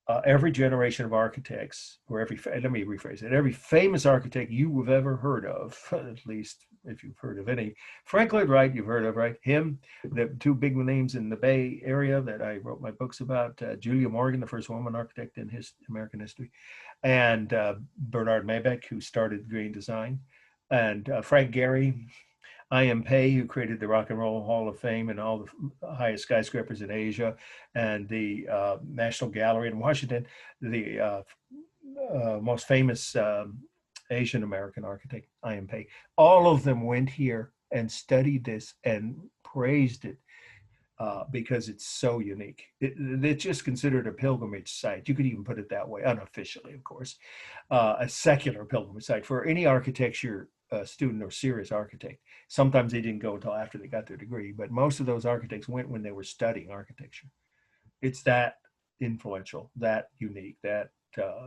of every generation of architects, or let me rephrase it, every famous architect you have ever heard of, at least if you've heard of any. Frank Lloyd Wright, you've heard of, right? Him, the two big names in the Bay Area that I wrote my books about, Julia Morgan, the first woman architect in American history, and Bernard Maybeck, who started green design, and Frank Gehry, I.M. Pei, who created the Rock and Roll Hall of Fame and all the highest skyscrapers in Asia, and the National Gallery in Washington, the most famous Asian American architect, IMP. All of them went here and studied this and praised it because it's so unique. It's just considered a pilgrimage site. You could even put it that way, unofficially, of course, a secular pilgrimage site for any architecture student or serious architect. Sometimes they didn't go until after they got their degree, but most of those architects went when they were studying architecture. It's that influential, that unique, that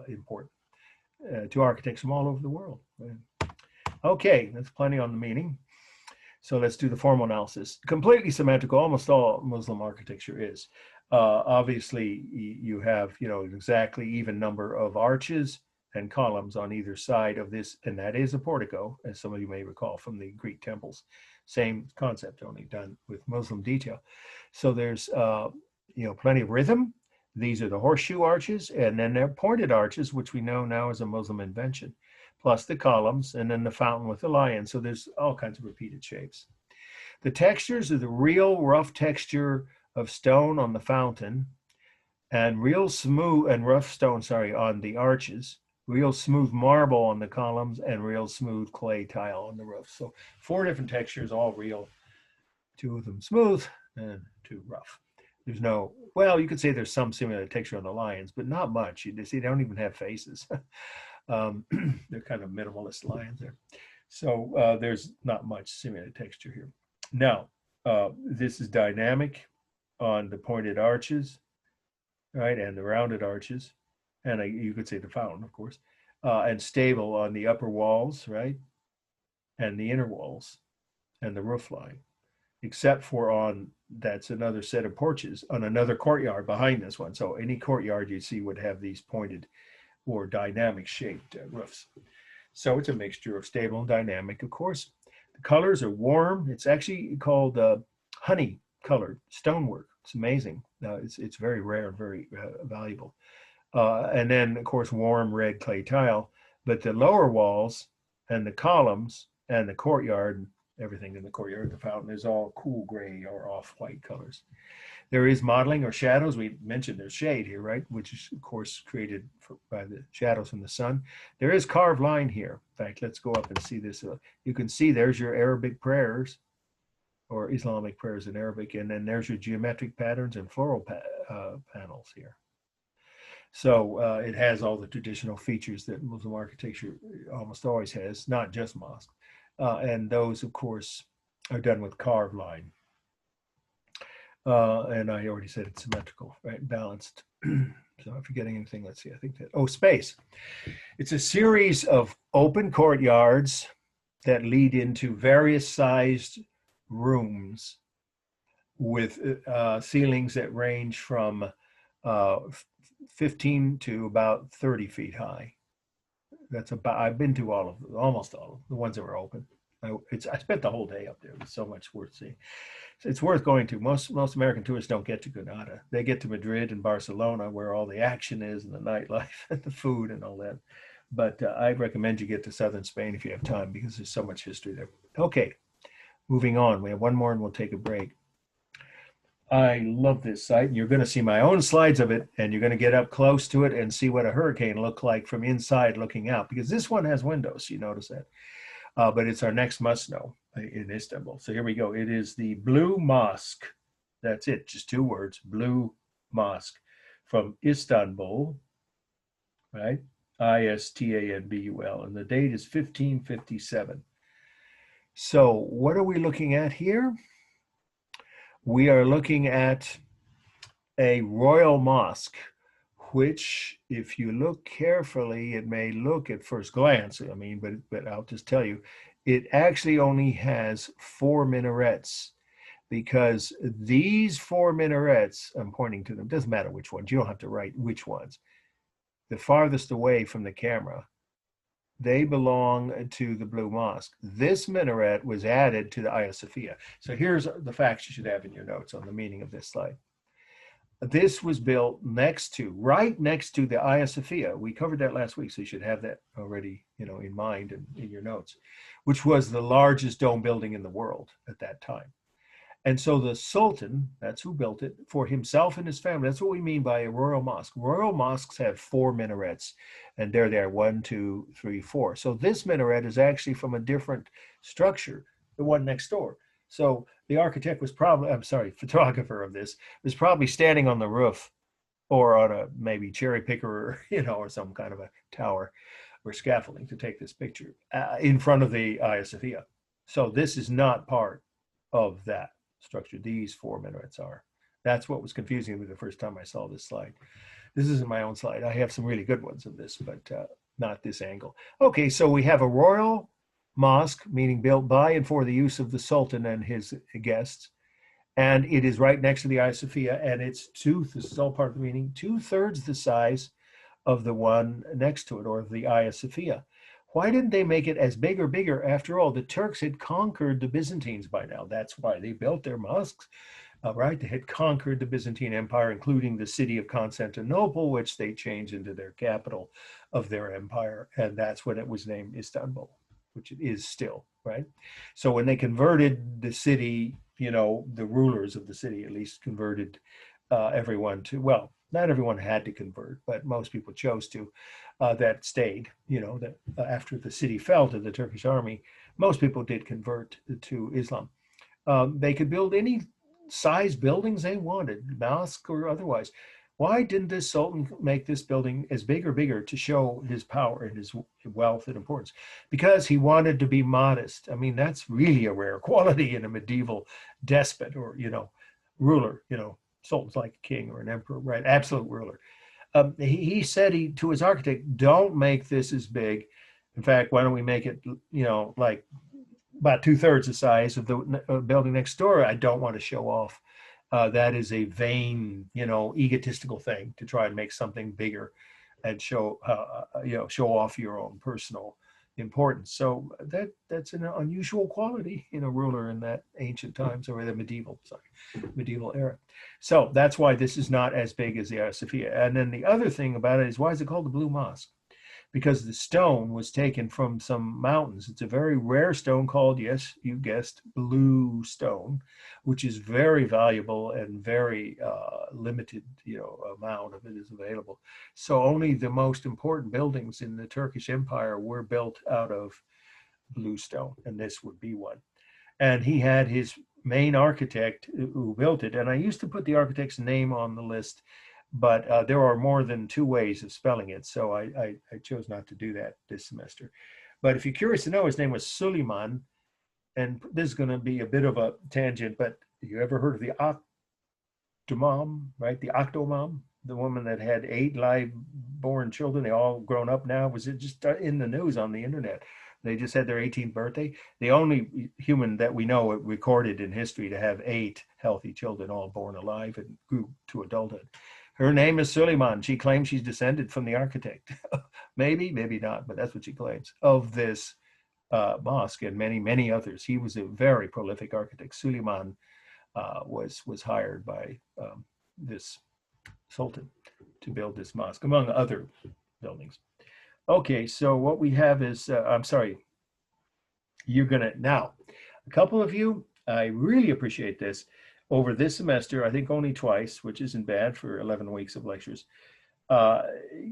important to architects from all over the world. Okay, that's plenty on the meaning. So let's do the formal analysis. Completely symmetrical, almost all Muslim architecture is. Obviously, you have, an exactly even number of arches and columns on either side of this, and that is a portico, as some of you may recall from the Greek temples. Same concept, only done with Muslim detail. So there's, plenty of rhythm. These are the horseshoe arches, and then they're pointed arches, which we know now is a Muslim invention, plus the columns, and then the fountain with the lion. So there's all kinds of repeated shapes. The textures are the real rough texture of stone on the fountain, and real smooth and rough stone, on the arches, real smooth marble on the columns, and real smooth clay tile on the roof. So 4 different textures, all real, 2 of them smooth and 2 rough. There's no, well, you could say there's some simulated texture on the lions, but not much. You see, they don't even have faces. They're kind of minimalist lions there. So there's not much simulated texture here. Now, this is dynamic on the pointed arches, right, and the rounded arches, and you could say the fountain, of course, and stable on the upper walls, right, and the inner walls, and the roof line, except for on, that's another set of porches on another courtyard behind this one. So any courtyard you see would have these pointed or dynamic shaped roofs. So it's a mixture of stable and dynamic, of course. The colors are warm. It's actually called honey colored stonework. It's amazing. It's very rare and very valuable. And then, of course, warm red clay tile. But the lower walls and the columns and the courtyard, everything in the courtyard, the fountain, is all cool gray or off-white colors. There is modeling or shadows. We mentioned there's shade here, right? Which is, of course, created by the shadows from the sun. There is carved line here. In fact, let's go up and see this. You can see there's your Arabic prayers or Islamic prayers in Arabic, and then there's your geometric patterns and floral panels here. So it has all the traditional features that Muslim architecture almost always has, not just mosque. And those, of course, are done with carved line. And I already said it's symmetrical, right? Balanced. So I'm forgetting anything. Let's see. I think that, space. It's a series of open courtyards that lead into various sized rooms with ceilings that range from 15 to about 30 feet high. That's about, I've been to all of them, almost all of them, the ones that were open. I spent the whole day up there. It's so much worth seeing. So it's worth going to. Most American tourists don't get to Granada. They get to Madrid and Barcelona, where all the action is and the nightlife and the food and all that. But I recommend you get to southern Spain if you have time, because there's so much history there. Okay, moving on. We have one more and we'll take a break. I love this site, and you're going to see my own slides of it, and you're going to get up close to it and see what a hurricane looked like from inside looking out, because this one has windows. You notice that. But it's our next must-know in Istanbul. So here we go. It is the Blue Mosque. That's it, just 2 words, Blue Mosque, from Istanbul, right? Istanbul, and the date is 1557. So what are we looking at here? We are looking at a royal mosque, which, if you look carefully, it may look at first glance, I mean, but I'll just tell you, it actually only has 4 minarets, because these 4 minarets, I'm pointing to them, doesn't matter which ones, you don't have to write which ones, the farthest away from the camera, they belong to the Blue Mosque. This minaret was added to the Hagia Sophia. So here's the facts you should have in your notes on the meaning of this slide. This was built right next to the Hagia Sophia. We covered that last week, so you should have that already, in mind and in your notes, which was the largest dome building in the world at that time. And so the Sultan, that's who built it, for himself and his family. That's what we mean by a royal mosque. Royal mosques have 4 minarets, and they're there, 1, 2, 3, 4. So this minaret is actually from a different structure, the one next door. So the architect was probably, I'm sorry, photographer of this, was probably standing on the roof or on a maybe cherry picker, or some kind of a tower or scaffolding to take this picture in front of the Hagia Sophia. So this is not part of that structure. These 4 minarets are. That's what was confusing me the first time I saw this slide. This isn't my own slide. I have some really good ones of this, but not this angle. Okay, so we have a royal mosque, meaning built by and for the use of the Sultan and his guests. And it is right next to the Hagia Sophia, and it's this is all part of the meaning, 2/3 the size of the one next to it, or the Hagia Sophia. Why didn't they make it as big or bigger? After all, the Turks had conquered the Byzantines by now. That's why they built their mosques, right? They had conquered the Byzantine Empire, including the city of Constantinople, which they changed into their capital of their empire. And that's when it was named Istanbul, which it is still, right? So when they converted the city, the rulers of the city at least converted everyone to, well, not everyone had to convert, but most people chose to. That stayed, that after the city fell to the Turkish army, most people did convert to Islam. They could build any size buildings they wanted, mosque or otherwise. Why didn't this Sultan make this building as big or bigger to show his power and his wealth and importance? Because he wanted to be modest. I mean, that's really a rare quality in a medieval despot or, ruler, Sultan's like a king or an emperor, right? Absolute ruler. He said to his architect, don't make this as big. In fact, why don't we make it, like about 2/3 the size of the building next door? I don't want to show off. That is a vain, egotistical thing to try and make something bigger and show off your own personal importance. So that's an unusual quality in a ruler in that ancient times, or the medieval era. So that's why this is not as big as the Hagia Sophia. And then the other thing about it is, why is it called the Blue Mosque? Because the stone was taken from some mountains. It's a very rare stone called, yes, you guessed, blue stone, which is very valuable and very limited, amount of it is available. So only the most important buildings in the Turkish Empire were built out of blue stone, and this would be one. And he had his main architect who built it, and I used to put the architect's name on the list, but there are more than 2 ways of spelling it, so I chose not to do that this semester. But if you're curious to know, his name was Suleiman, and this is going to be a bit of a tangent, but you ever heard of the Octomom, right? The Octomom, the woman that had 8 live-born children, they all grown up now. Was it just in the news on the internet? They just had their 18th birthday. The only human that we know recorded in history to have 8 healthy children, all born alive and grew to adulthood. Her name is Suleiman. She claims she's descended from the architect. Maybe, maybe not, but that's what she claims of this mosque and many, many others. He was a very prolific architect. Suleiman was hired by this sultan to build this mosque, among other buildings. Okay, so what we have is, I'm sorry, you're gonna, now, a couple of you, I really appreciate this, over this semester, I think only twice, which isn't bad for 11 weeks of lectures,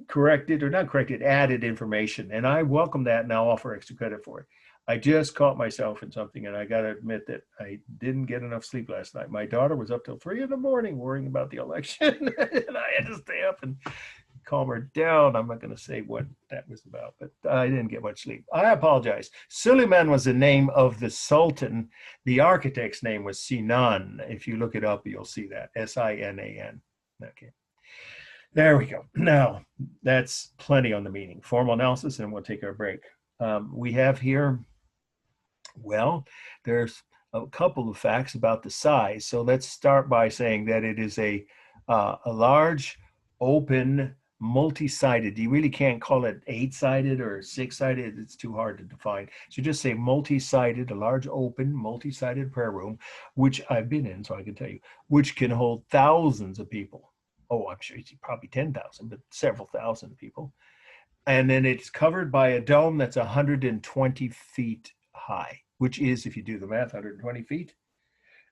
corrected, or not corrected, added information. And I welcome that, and I'll offer extra credit for it. I just caught myself in something, and I got to admit that I didn't get enough sleep last night. My daughter was up till 3 a.m. worrying about the election, and I had to stay up and calm her down. I'm not going to say what that was about, but I didn't get much sleep. I apologize. Suleiman was the name of the Sultan. The architect's name was Sinan. If you look it up, you'll see that. Sinan. Okay. There we go. Now, that's plenty on the meaning. Formal analysis, and we'll take our break. We have here, well, there's a couple of facts about the size. So let's start by saying that it is a large, open, multi-sided. You really can't call it 8-sided or 6-sided. It's too hard to define. So just say multi-sided, a large, open, multi-sided prayer room, which I've been in, so I can tell you, which can hold thousands of people. Oh, I'm sure it's probably 10,000, but several thousand people. And then it's covered by a dome that's 120 feet high, which is, if you do the math, 120 feet.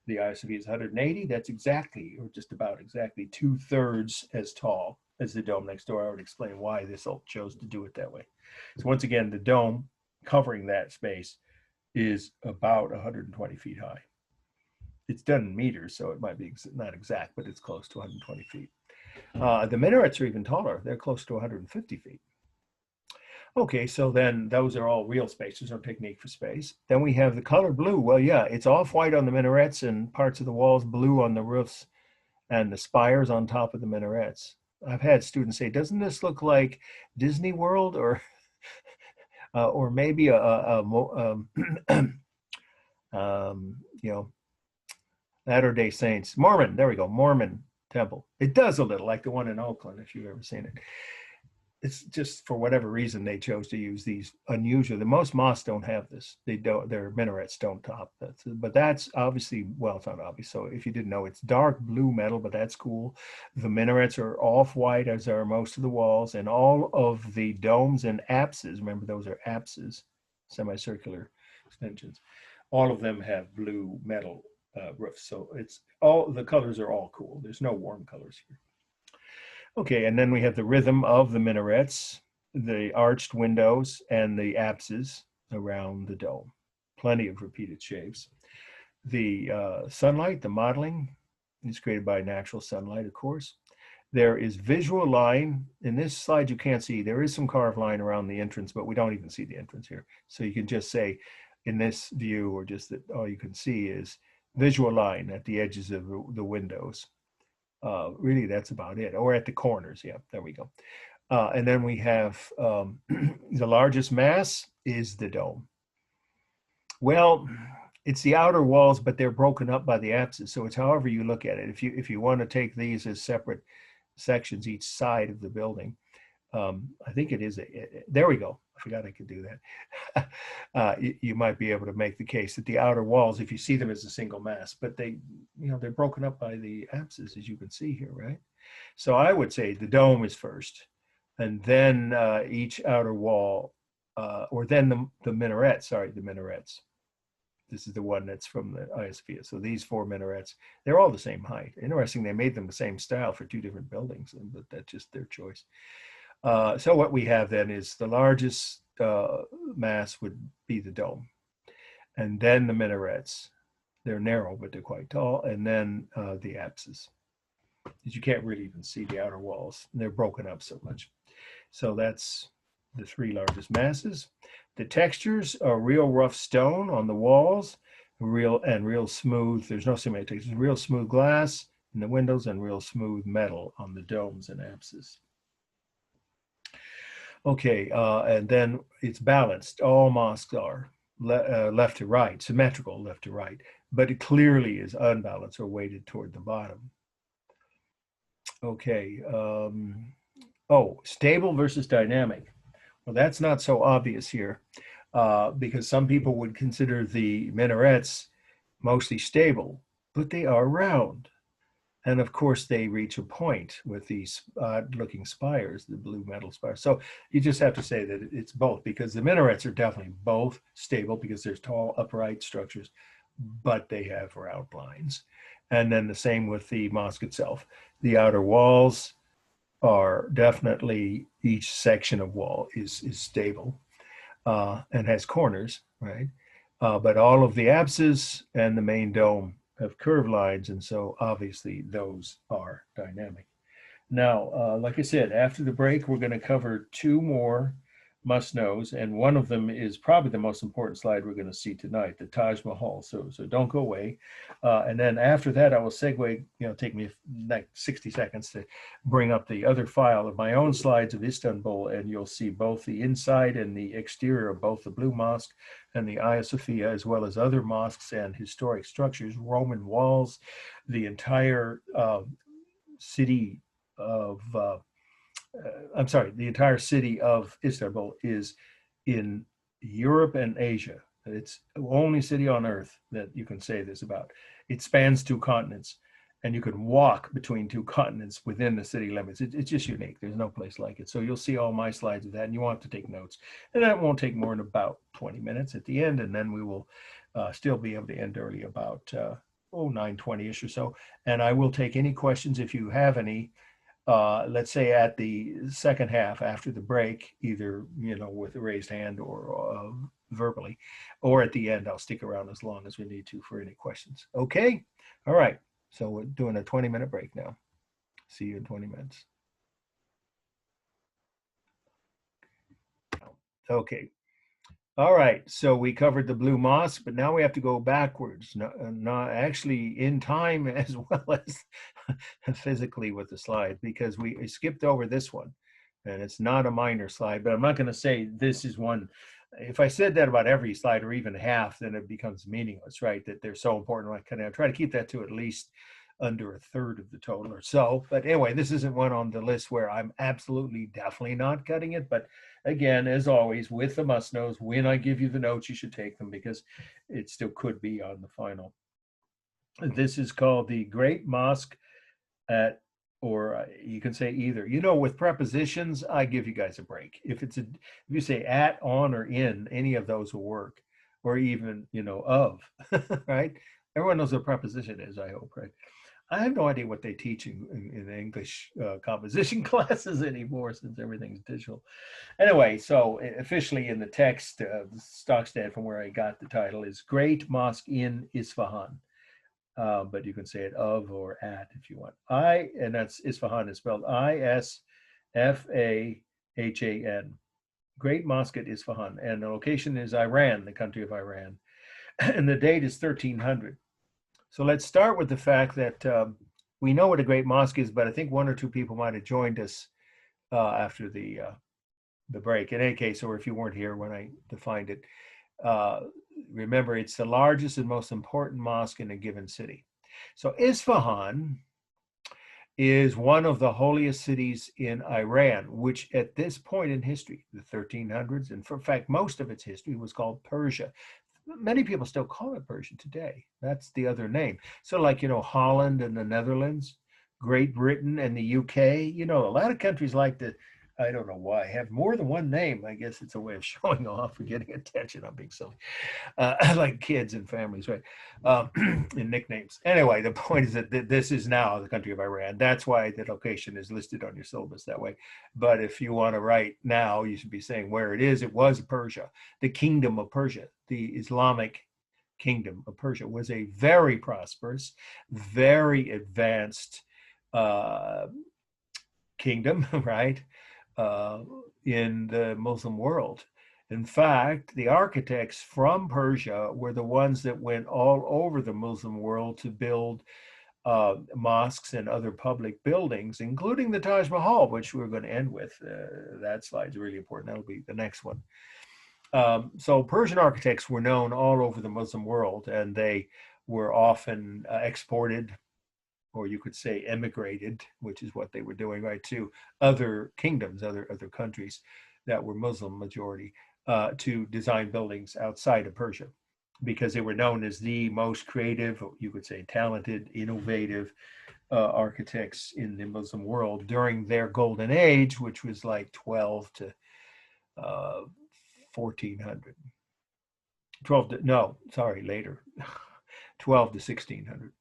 The Ayasofya is 180. That's exactly, or just about exactly, 2/3 as tall as the dome next door. I would explain why this chose to do it that way. So once again, the dome covering that space is about 120 feet high. It's done in meters, so it might be not exact, but it's close to 120 feet. The minarets are even taller. They're close to 150 feet. Okay, so then those are all real space. There's no technique for space. Then we have the color blue. Well, yeah, it's off-white on the minarets and parts of the walls, blue on the roofs and the spires on top of the minarets. I've had students say, doesn't this look like Disney World or maybe you know, Latter-day Saints, Mormon, there we go, Mormon temple. It does a little like the one in Oakland, if you've ever seen it. It's just for whatever reason they chose to use these unusual. The most mosques don't have this. They don't. Their minarets don't top. But that's obviously, well, it's not obvious. So if you didn't know, it's dark blue metal, but that's cool. The minarets are off-white, as are most of the walls, and all of the domes and apses. Remember, those are apses, semicircular extensions. All of them have blue metal roofs. So it's all the colors are all cool. There's no warm colors here. Okay, and then we have the rhythm of the minarets, the arched windows, and the apses around the dome. Plenty of repeated shapes. The sunlight, the modeling, is created by natural sunlight, of course. There is visual line. In this slide, you can't see. There is some carved line around the entrance, but we don't even see the entrance here. So you can just say, in this view, or just that all you can see is visual line at the edges of the windows. Really, that's about it. Or at the corners. Yeah, there we go. And then we have the largest mass is the dome. Well, it's the outer walls, but they're broken up by the apses. So it's however you look at it. If you want to take these as separate sections, each side of the building, I think it is. There we go. I forgot I could do that. You might be able to make the case that the outer walls, if you see them as a single mass, but they're broken up by the apses, as you can see here, right? So I would say the dome is first, and then each outer wall, or then the minarets. Sorry, the minarets. This is the one that's from the Ayasofya. So these 4 minarets, they're all the same height. Interesting, they made them the same style for 2 different buildings, but that's just their choice. So what we have then is the largest mass would be the dome, and then the minarets. They're narrow, but they're quite tall, and then the apses. You can't really even see the outer walls. They're broken up so much. So that's the 3 largest masses. The textures are real rough stone on the walls, real smooth. There's no symmetric textures. Real smooth glass in the windows and real smooth metal on the domes and apses. Okay, and then it's balanced. All mosques are left to right, symmetrical left to right, but it clearly is unbalanced or weighted toward the bottom. Okay, stable versus dynamic. Well, that's not so obvious here because some people would consider the minarets mostly stable, but they are round. And of course, they reach a point with these odd-looking spires, the blue metal spires. So you just have to say that it's both, because the minarets are definitely both stable because there's tall, upright structures, but they have round lines. And then the same with the mosque itself. The outer walls are definitely, each section of wall is stable and has corners, right? But all of the apses and the main dome have curved lines, and so obviously those are dynamic. Now, like I said, after the break, we're going to cover 2 more must-knows, and one of them is probably the most important slide we're going to see tonight, the Taj Mahal. So don't go away. And then after that, I will segue, take me like 60 seconds to bring up the other file of my own slides of Istanbul, and you'll see both the inside and the exterior of both the Blue Mosque and the Ayasofya, as well as other mosques and historic structures, Roman walls, the entire city of the entire city of Istanbul is in Europe and Asia. It's the only city on earth that you can say this about. It spans 2 continents, and you can walk between 2 continents within the city limits. It's just unique. There's no place like it. So you'll see all my slides of that, and you want to take notes. And that won't take more than about 20 minutes at the end, and then we will still be able to end early about 9:20ish or so, and I will take any questions if you have any. Let's say at the second half after the break, either with a raised hand or verbally, or at the end, I'll stick around as long as we need to for any questions. Okay, all right. So we're doing a 20-minute break now. See you in 20 minutes. Okay. All right, so we covered the Blue Mosque, but now we have to go backwards, not actually in time as well as physically with the slide, because we skipped over this one, and it's not a minor slide, but I'm not going to say this is one. If I said that about every slide or even half, then it becomes meaningless, right? That they're so important. I try to keep that to at least under a third of the total or so. But anyway, this isn't one on the list where I'm absolutely definitely not cutting it. But again, as always, with the must knows, when I give you the notes, you should take them because it still could be on the final. This is called the Great Mosque at, or you can say either. With prepositions, I give you guys a break. If you say at, on, or in, any of those will work, or even of, right? Everyone knows what a preposition is, I hope, right? I have no idea what they teach in English composition classes anymore since everything's digital. Anyway, so officially in the text, the Stockstead from where I got the title is Great Mosque in Isfahan. But you can say it of or at if you want. And that's Isfahan is spelled Isfahan. Great Mosque at Isfahan. And the location is Iran, the country of Iran. And the date is 1300. So let's start with the fact that we know what a great mosque is, but I think one or two people might have joined us after the break. In any case, or if you weren't here when I defined it, remember it's the largest and most important mosque in a given city. So Isfahan is one of the holiest cities in Iran, which at this point in history, the 1300s, and in fact, most of its history was called Persia. Many people still call it Persia today. That's the other name. So like, Holland and the Netherlands, Great Britain and the UK, a lot of countries like to, I don't know why, have more than one name. I guess it's a way of showing off or getting attention. I'm being silly. Like kids and families, right? And nicknames. Anyway, the point is that this is now the country of Iran. That's why the location is listed on your syllabus that way. But if you want to write now, you should be saying where it is. It was Persia, the kingdom of Persia, the Islamic kingdom of Persia was a very prosperous, very advanced kingdom, right? In the Muslim world. In fact, the architects from Persia were the ones that went all over the Muslim world to build mosques and other public buildings, including the Taj Mahal, which we're going to end with. That slide's really important. That'll be the next one. So Persian architects were known all over the Muslim world, and they were often exported, or you could say emigrated, which is what they were doing, right, to other kingdoms, other countries that were Muslim majority, to design buildings outside of Persia, because they were known as the most creative, you could say talented, innovative architects in the Muslim world during their golden age, which was like 12 to 1400. 12 to, no, sorry, later, 12 to 1600.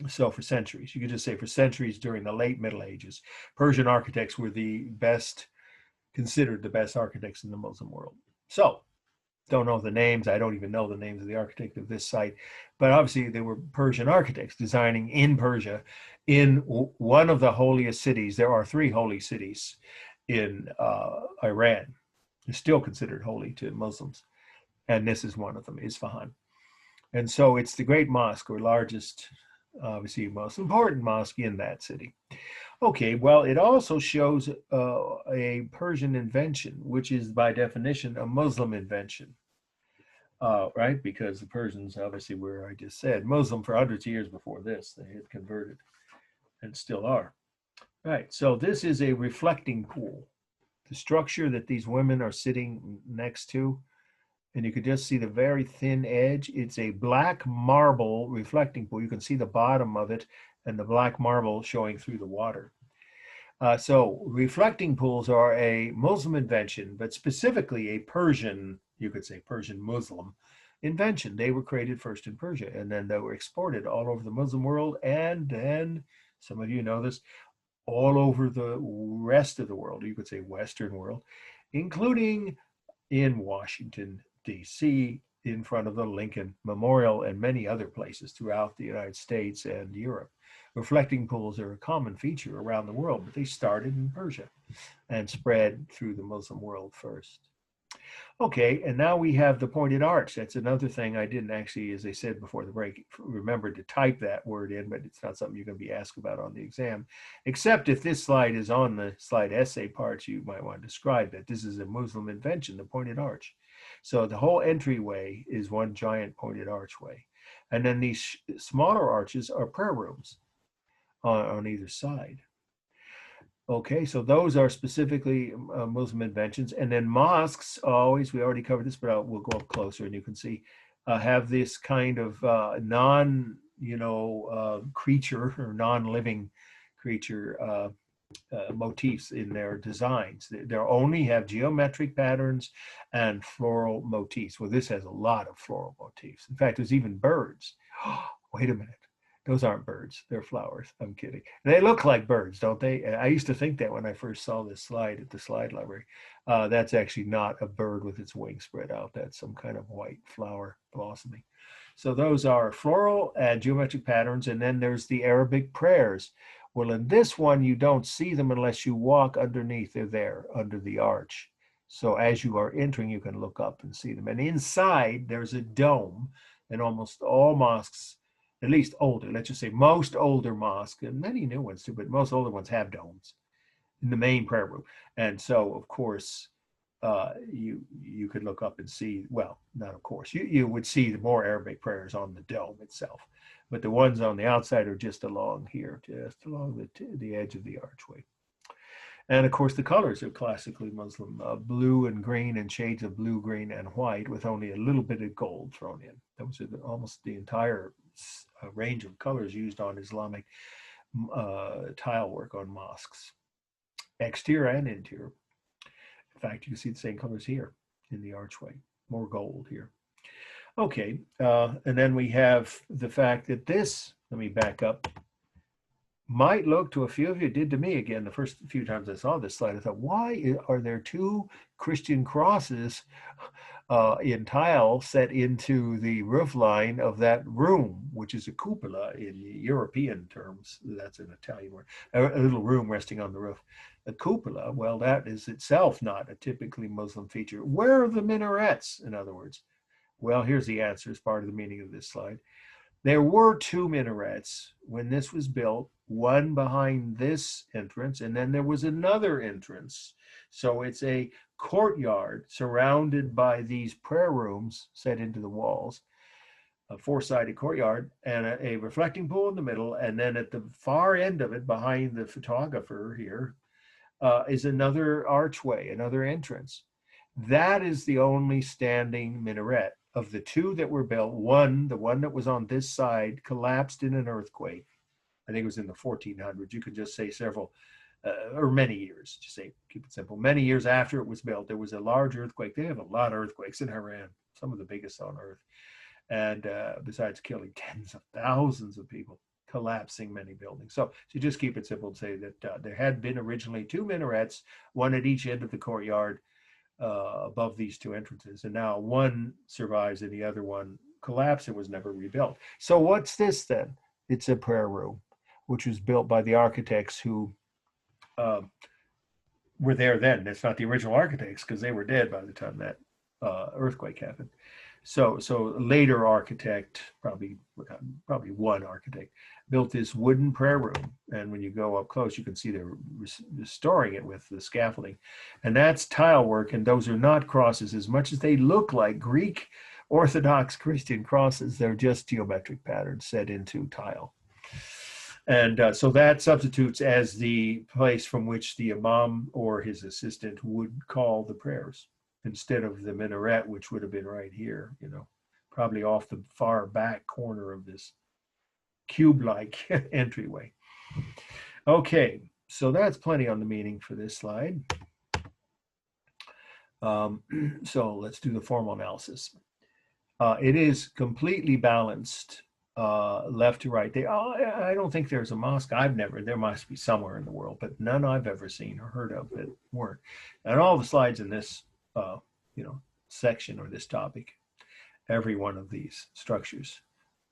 So for centuries, you could just say for centuries during the late Middle Ages, Persian architects were considered the best architects in the Muslim world. So don't know the names. I don't even know the names of the architect of this site, but obviously they were Persian architects designing in Persia in one of the holiest cities. There are 3 holy cities in Iran. They're still considered holy to Muslims. And this is one of them, Isfahan. And so it's the great mosque, or largest, obviously most important mosque in that city. Okay, well, it also shows a Persian invention, which is by definition a Muslim invention, right? Because the Persians obviously were, I just said, Muslim for hundreds of years before this. They had converted and still are. Right, so this is a reflecting pool. The structure that these women are sitting next to, and you could just see the very thin edge. It's a black marble reflecting pool. You can see the bottom of it and the black marble showing through the water. So reflecting pools are a Muslim invention, but specifically a Persian, you could say Persian Muslim invention. They were created first in Persia, and then they were exported all over the Muslim world, and then, some of you know this, all over the rest of the world, you could say Western world, including in Washington, D.C., in front of the Lincoln Memorial, and many other places throughout the United States and Europe. Reflecting pools are a common feature around the world, but they started in Persia and spread through the Muslim world first. Okay, and now we have the pointed arch. That's another thing I didn't actually, as I said before the break, remember to type that word in, but it's not something you're going to be asked about on the exam. Except if this slide is on the slide essay part, you might want to describe that this is a Muslim invention, the pointed arch. So the whole entryway is one giant pointed archway. And then these smaller arches are prayer rooms on either side. Okay, so those are specifically Muslim inventions. And then mosques, always, we already covered this, but we'll go up closer and you can see, have this kind of creature or non-living creature motifs in their designs. They only have geometric patterns and floral motifs. Well, this has a lot of floral motifs. In fact, there's even birds. Wait a minute. Those aren't birds. They're flowers. I'm kidding. They look like birds, don't they? I used to think that when I first saw this slide at the slide library. That's actually not a bird with its wings spread out. That's some kind of white flower blossoming. So those are floral and geometric patterns. And then there's the Arabic prayers. Well, in this one, you don't see them unless you walk underneath. They're there under the arch. So as you are entering, you can look up and see them. And inside, there's a dome. And almost all mosques, at least older, let's just say most older mosques, and many new ones too, but most older ones have domes in the main prayer room. And so, of course, you could look up and see, well, not of course, you would see the more Arabic prayers on the dome itself. But the ones on the outside are just along here, just along the edge of the archway. And of course, the colors are classically Muslim, blue and green and shades of blue, green, and white with only a little bit of gold thrown in. Those are almost the entire range of colors used on Islamic tile work on mosques, exterior and interior. In fact, you can see the same colors here in the archway, more gold here. Okay, and then we have the fact that this, let me back up, might look to a few of you, did to me again, the first few times I saw this slide, I thought, why are there two Christian crosses in tile set into the roof line of that room, which is a cupola in European terms? That's an Italian word, a little room resting on the roof. A cupola, well, that is itself not a typically Muslim feature. Where are the minarets, in other words? Well, here's the answer as part of the meaning of this slide. There were two minarets when this was built, one behind this entrance, and then there was another entrance. So it's a courtyard surrounded by these prayer rooms set into the walls, a four-sided courtyard, and a reflecting pool in the middle. And then at the far end of it, behind the photographer here, is another archway, another entrance. That is the only standing minaret. Of the two that were built, the one that was on this side, collapsed in an earthquake. I think it was in the 1400s. You could just say several, or many years, just say, keep it simple. Many years after it was built, there was a large earthquake. They have a lot of earthquakes in Iran, some of the biggest on earth. And besides killing tens of thousands of people, collapsing many buildings. So just keep it simple and say that there had been originally two minarets, one at each end of the courtyard, above these two entrances, and now one survives and the other one collapsed and was never rebuilt. So what's this then? It's a prayer room, which was built by the architects who were there then. It's not the original architects because they were dead by the time that earthquake happened. So later architect, probably one architect, built this wooden prayer room. And when you go up close, you can see they're restoring it with the scaffolding. And that's tile work. And those are not crosses. As much as they look like Greek Orthodox Christian crosses, they're just geometric patterns set into tile. And so that substitutes as the place from which the imam or his assistant would call the prayers, instead of the minaret, which would have been right here, probably off the far back corner of this cube-like entryway. Okay, so that's plenty on the meaning for this slide. So let's do the formal analysis. It is completely balanced left to right. I don't think there's a mosque. There must be somewhere in the world, but none I've ever seen or heard of that weren't. And all the slides in this, you know, section or this topic, every one of these structures,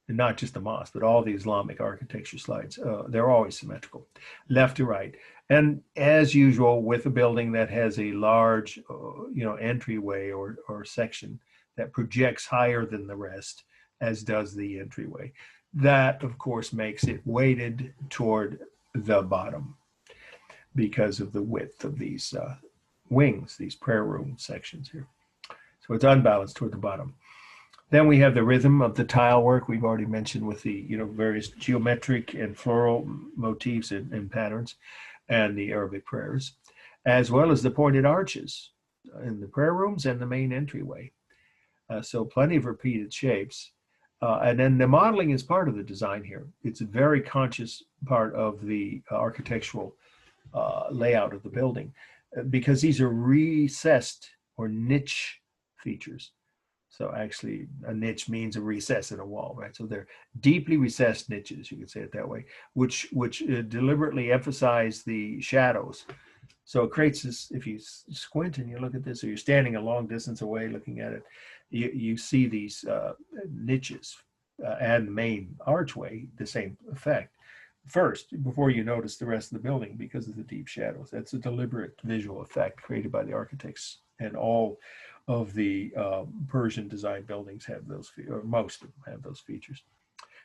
and not just the mosque, but all the Islamic architecture slides, they're always symmetrical, left to right. And as usual, with a building that has a large, you know, entryway or section that projects higher than the rest, as does the entryway. That, of course, makes it weighted toward the bottom because of the width of these wings, these prayer room sections here. So it's unbalanced toward the bottom. Then we have the rhythm of the tile work we've already mentioned with the, you know, various geometric and floral motifs and patterns and the Arabic prayers, as well as the pointed arches in the prayer rooms and the main entryway. So plenty of repeated shapes. And then the modeling is part of the design here. It's a very conscious part of the architectural layout of the building because these are recessed or niche features. So actually a niche means a recess in a wall, right? So they're deeply recessed niches, you could say it that way, which deliberately emphasize the shadows. So it creates this, if you squint and you look at this, or you're standing a long distance away looking at it, you see these niches and the main archway, the same effect. First, before you notice the rest of the building because of the deep shadows. That's a deliberate visual effect created by the architects, and all of the Persian design buildings have those, or most of them have those features.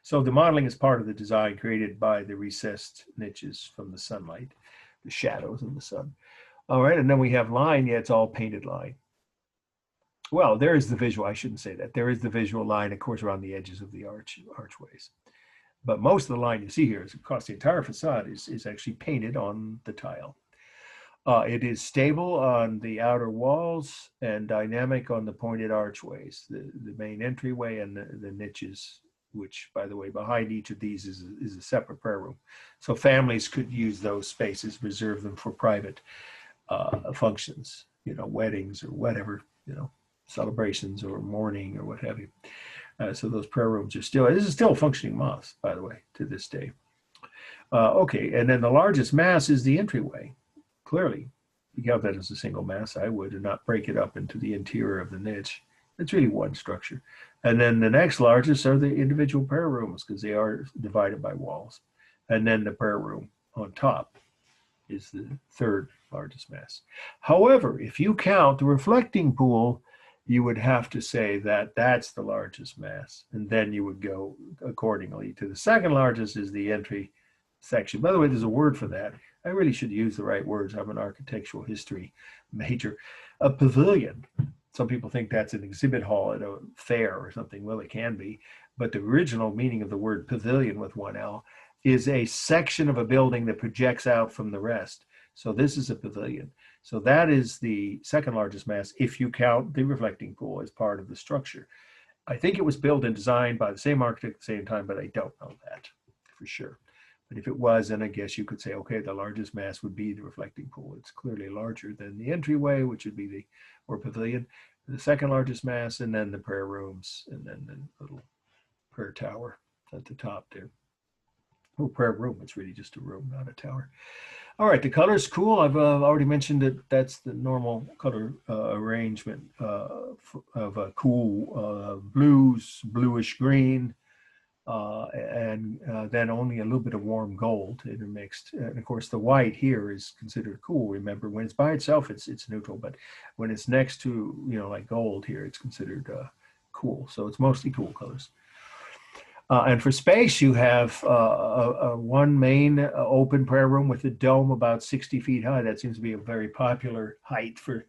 So the modeling is part of the design created by the recessed niches from the sunlight, the shadows in the sun. All right, and then we have line. Yeah, it's all painted line. Well, there is the visual. I shouldn't say that. There is the visual line, of course, around the edges of the archways. But most of the line you see here is across the entire facade is actually painted on the tile. It is stable on the outer walls and dynamic on the pointed archways, the main entryway and the niches, which, by the way, behind each of these is a separate prayer room. So families could use those spaces, reserve them for private functions, you know, weddings or whatever, you know, celebrations or mourning or what have you. So those prayer rooms are still, this is still a functioning mosque, by the way, to this day. Okay, and then the largest mass is the entryway. Clearly, you count that as a single mass, I would, and not break it up into the interior of the niche. It's really one structure. And then the next largest are the individual prayer rooms because they are divided by walls. And then the prayer room on top is the third largest mass. However, if you count the reflecting pool, you would have to say that that's the largest mass. And then you would go accordingly to the second largest is the entry section. By the way, there's a word for that. I really should use the right words. I'm an architectural history major. A pavilion. Some people think that's an exhibit hall at a fair or something. Well, it can be. But the original meaning of the word pavilion with one L is a section of a building that projects out from the rest. So this is a pavilion. So that is the second largest mass if you count the reflecting pool as part of the structure. I think it was built and designed by the same architect at the same time, but I don't know that for sure. But if it was, then I guess you could say, okay, the largest mass would be the reflecting pool. It's clearly larger than the entryway, which would be the, or pavilion, the second largest mass, and then the prayer rooms, and then the little prayer tower at the top there. Oh, prayer room, it's really just a room, not a tower. All right, the color's cool. I've already mentioned that that's the normal color arrangement of cool blues, bluish green, and then only a little bit of warm gold intermixed. And of course, the white here is considered cool. Remember, when it's by itself, it's neutral, but when it's next to, you know, like gold here, it's considered cool. So it's mostly cool colors. And for space, you have one main open prayer room with a dome about 60 feet high. That seems to be a very popular height for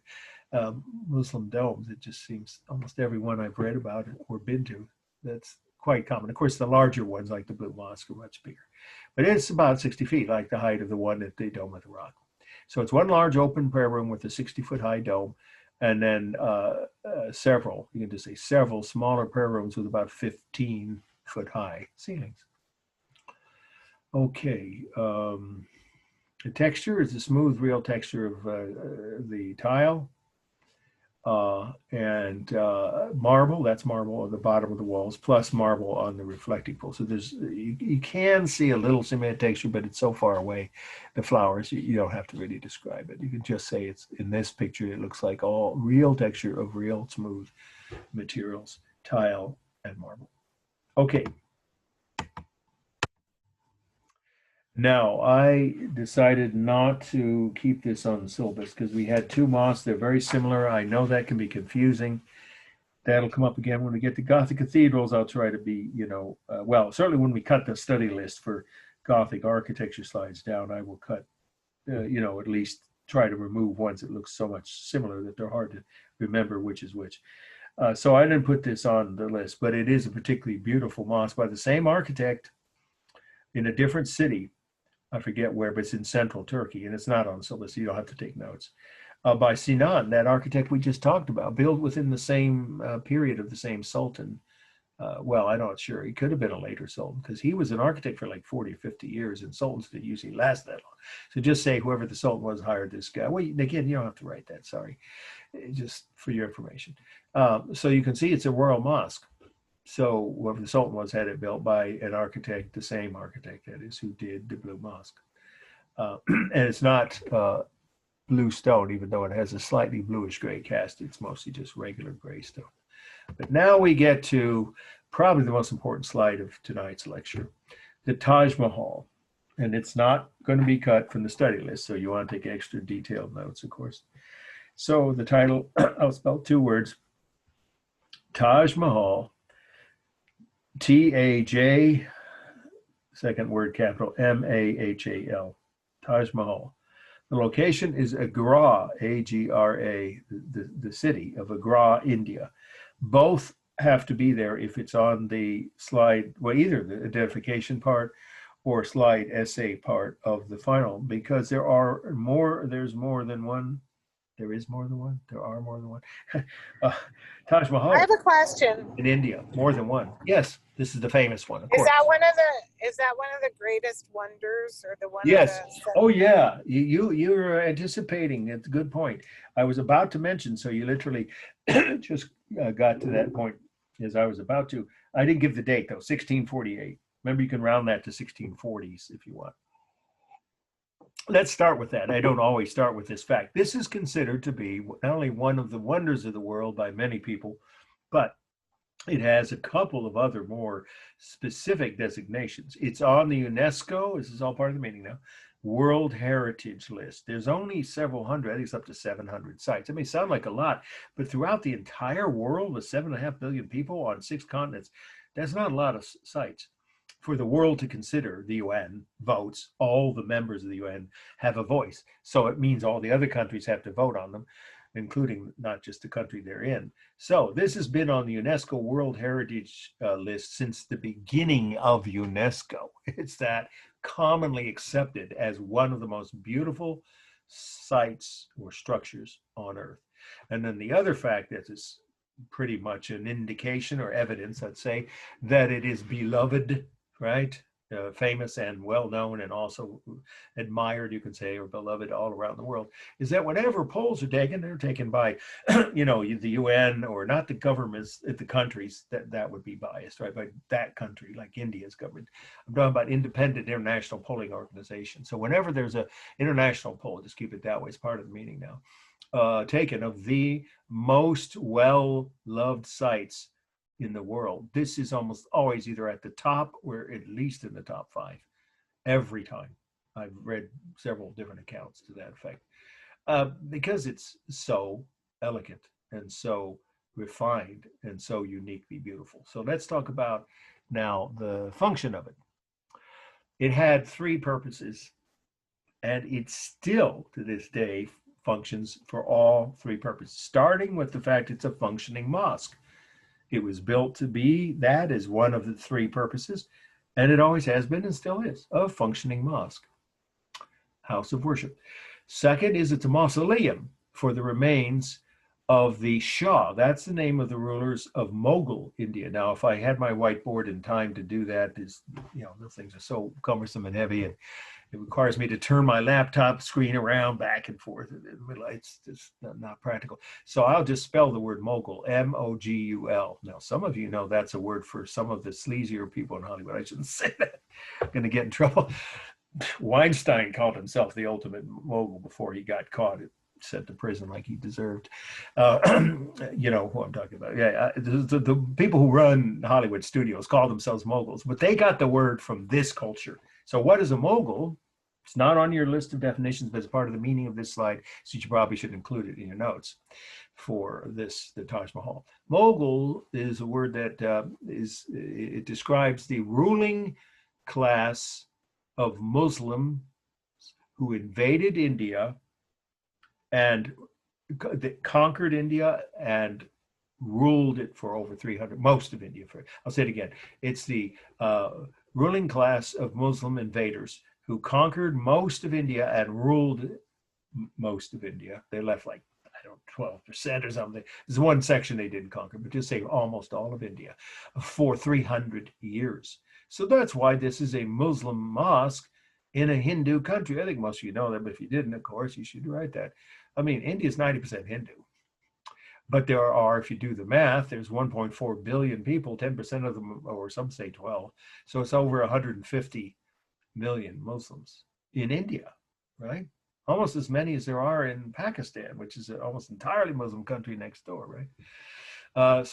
Muslim domes. It just seems almost every one I've read about or been to, that's quite common. Of course, the larger ones like the Blue Mosque are much bigger. But it's about 60 feet, like the height of the one at the Dome of the Rock. So it's one large open prayer room with a 60-foot high dome, and then several, you can just say several smaller prayer rooms with about 15-foot high ceilings. Okay, the texture is the smooth, real texture of the tile. and marble, that's marble on the bottom of the walls, plus marble on the reflecting pool. So there's, you can see a little cement texture, but it's so far away, the flowers, you don't have to really describe it. You can just say it's, in this picture, it looks like all real texture of real smooth materials, tile and marble. Okay. Now, I decided not to keep this on the syllabus because we had two mosques. They're very similar. I know that can be confusing. That'll come up again when we get to Gothic cathedrals. I'll try to be, well, certainly when we cut the study list for Gothic architecture slides down, I will cut, at least try to remove ones that look so much similar that they're hard to remember which is which. So I didn't put this on the list, but it is a particularly beautiful mosque by the same architect in a different city. I forget where, but it's in central Turkey, and it's not on the syllabus, so you don't have to take notes. By Sinan, that architect we just talked about, built within the same period of the same sultan. Well, I'm not sure. He could have been a later sultan because he was an architect for like 40 or 50 years, and sultans didn't usually last that long. So just say whoever the sultan was hired this guy. Well, again, you don't have to write that, sorry. Just for your information. So you can see it's a royal mosque. So whoever the sultan was had it built by an architect, the same architect, that is, who did the Blue Mosque. And it's not blue stone, even though it has a slightly bluish gray cast. It's mostly just regular gray stone. But now we get to probably the most important slide of tonight's lecture, the Taj Mahal. And it's not going to be cut from the study list, so you want to take extra detailed notes, of course. So the title, I'll spell two words, Taj Mahal, T-A-J, second word capital, M-A-H-A-L, Taj Mahal. The location is Agra, A-G-R-A, the city of Agra, India. Both have to be there if it's on the slide, well, either the identification part or slide essay part of the final, because there's more than one. There is more than one. There are more than one. Taj Mahal. I have a question. In India, more than one. Yes, this is the famous one. Of Is course. Is that one of the greatest wonders, or the one? Yes. Oh yeah. You're anticipating. It's a good point. I was about to mention. So you literally just got to that point as I was about to. I didn't give the date though. 1648. Remember, you can round that to 1640s if you want. Let's start with that. I don't always start with this fact. This is considered to be not only one of the wonders of the world by many people, but it has a couple of other more specific designations. It's on the UNESCO, this is all part of the meeting now, World Heritage List. There's only several hundred, I think it's up to 700 sites. It may sound like a lot, but throughout the entire world with 7.5 billion people on 6 continents, that's not a lot of sites. For the world to consider, the UN votes, all the members of the UN have a voice. So it means all the other countries have to vote on them, including not just the country they're in. So this has been on the UNESCO World Heritage List since the beginning of UNESCO. It's that commonly accepted as one of the most beautiful sites or structures on Earth. And then the other fact that is pretty much an indication or evidence, I'd say, that it is beloved, right? Famous and well known and also admired, you could say, or beloved all around the world, is that whenever polls are taken, they're taken by, the UN or not the governments, the countries, that would be biased, right? By that country, like India's government. I'm talking about independent international polling organizations. So whenever there's an international poll, just keep it that way, it's part of the meeting now, taken of the most well-loved sites in the world, this is almost always either at the top or at least in the top 5 every time. I've read several different accounts to that effect, because it's so elegant and so refined and so uniquely beautiful. So let's talk about now the function of it. It had 3 purposes, and it still to this day functions for all 3 purposes, starting with the fact it's a functioning mosque. It was built to be that as one of the 3 purposes, and it always has been and still is a functioning mosque, house of worship. Second is it's a mausoleum for the remains of the Shah. That's the name of the rulers of Mughal India. Now, if I had my whiteboard in time to do that, is those things are so cumbersome and heavy, and it requires me to turn my laptop screen around back and forth in the middle. It's just not practical. So I'll just spell the word mogul, Mogul. Now, some of you know that's a word for some of the sleazier people in Hollywood. I shouldn't say that. I'm going to get in trouble. Weinstein called himself the ultimate mogul before he got caught. Sent to prison like he deserved. You know who I'm talking about. Yeah, the people who run Hollywood studios call themselves moguls, but they got the word from this culture. So what is a mogul? It's not on your list of definitions, but it's part of the meaning of this slide, so you probably should include it in your notes for this, the Taj Mahal. Mogul is a word that it describes the ruling class of Muslims who invaded India and conquered India and ruled it for over 300, most of India. I'll say it again. It's the ruling class of Muslim invaders who conquered most of India and ruled most of India. They left like, I don't know, 12% or something. There's one section they didn't conquer, but just say almost all of India for 300 years. So that's why this is a Muslim mosque in a Hindu country. I think most of you know that, but if you didn't, of course, you should write that. I mean, India is 90% Hindu. But there are, if you do the math, there's 1.4 billion people, 10% of them, or some say 12. So it's over 150 million Muslims in India, right? Almost as many as there are in Pakistan, which is an almost entirely Muslim country next door, right?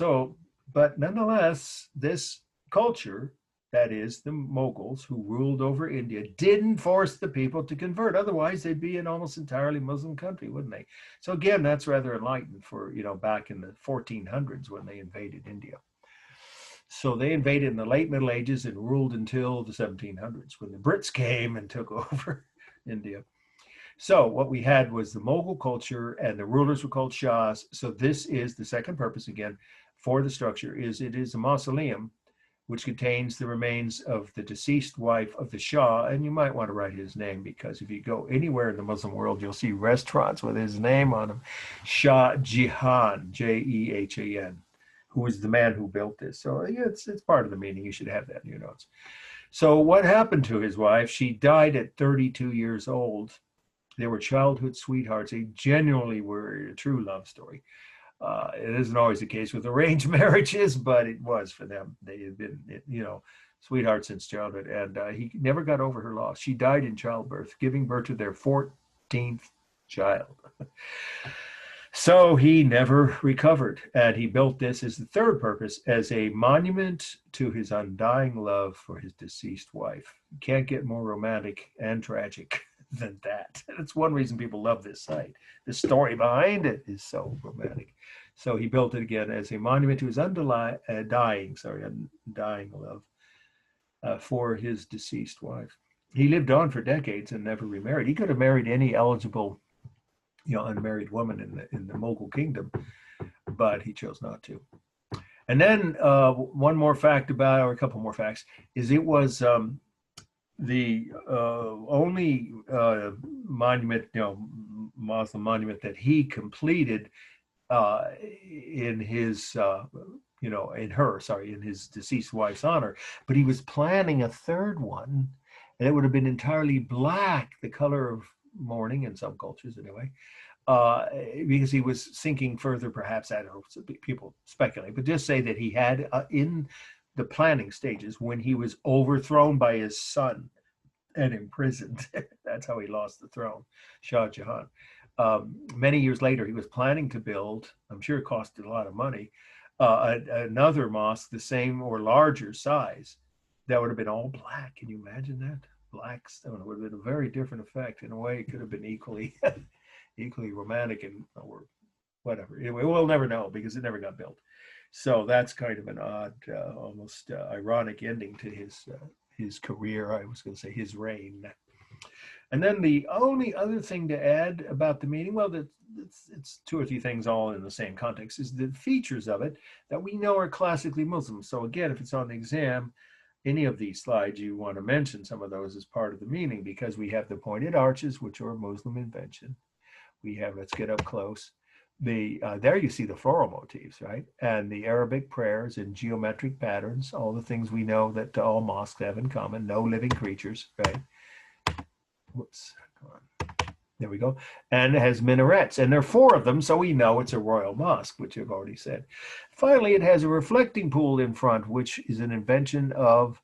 But nonetheless, this culture, that is the Mughals who ruled over India, didn't force the people to convert. Otherwise, they'd be an almost entirely Muslim country, wouldn't they? So again, that's rather enlightened for, back in the 1400s when they invaded India. So they invaded in the late Middle Ages and ruled until the 1700s when the Brits came and took over India. So what we had was the Mughal culture, and the rulers were called Shahs. So this is the second purpose again for the structure, is it is a mausoleum which contains the remains of the deceased wife of the Shah. And you might want to write his name, because if you go anywhere in the Muslim world, you'll see restaurants with his name on them. Shah Jahan, Jehan, who is the man who built this. So yeah, it's part of the meaning. You should have that in your notes. So what happened to his wife? She died at 32 years old. They were childhood sweethearts. They genuinely were a true love story. It isn't always the case with arranged marriages, but it was for them. They had been, sweethearts since childhood, and he never got over her loss. She died in childbirth, giving birth to their 14th child. So he never recovered, and he built this as the third purpose, as a monument to his undying love for his deceased wife. You can't get more romantic and tragic than that. That's one reason people love this site. The story behind it is so romantic. So he built it again as a monument to his undying love for his deceased wife. He lived on for decades and never remarried. He could have married any eligible, unmarried woman in the Mughal kingdom, but he chose not to. And then one more fact about, or a couple more facts, is it was the only monument, Muslim monument that he completed in his, in his deceased wife's honor. But he was planning a third one, and it would have been entirely black, the color of mourning in some cultures anyway, because he was sinking further, perhaps, I don't know, people speculate, but just say that he had in the planning stages when he was overthrown by his son and imprisoned. That's how he lost the throne, Shah Jahan. Many years later, he was planning to build, I'm sure it costed a lot of money, another mosque the same or larger size that would have been all black. Can you imagine that? Black stone. It would have been a very different effect. In a way, it could have been equally romantic or whatever. Anyway, we'll never know because it never got built. So that's kind of an odd, almost ironic ending to his career. I was going to say his reign. And then the only other thing to add about the meeting, well, it's two or three things all in the same context, is the features of it that we know are classically Muslim. So again, if it's on the exam, any of these slides, you want to mention some of those as part of the meaning, because we have the pointed arches, which are a Muslim invention. We have, let's get up close, There you see the floral motifs, right? And the Arabic prayers in geometric patterns, all the things we know that all mosques have in common, no living creatures, right? Whoops, come on. There we go. And it has minarets, and there are 4 of them, so we know it's a royal mosque, which I've already said. Finally, it has a reflecting pool in front, which is an invention of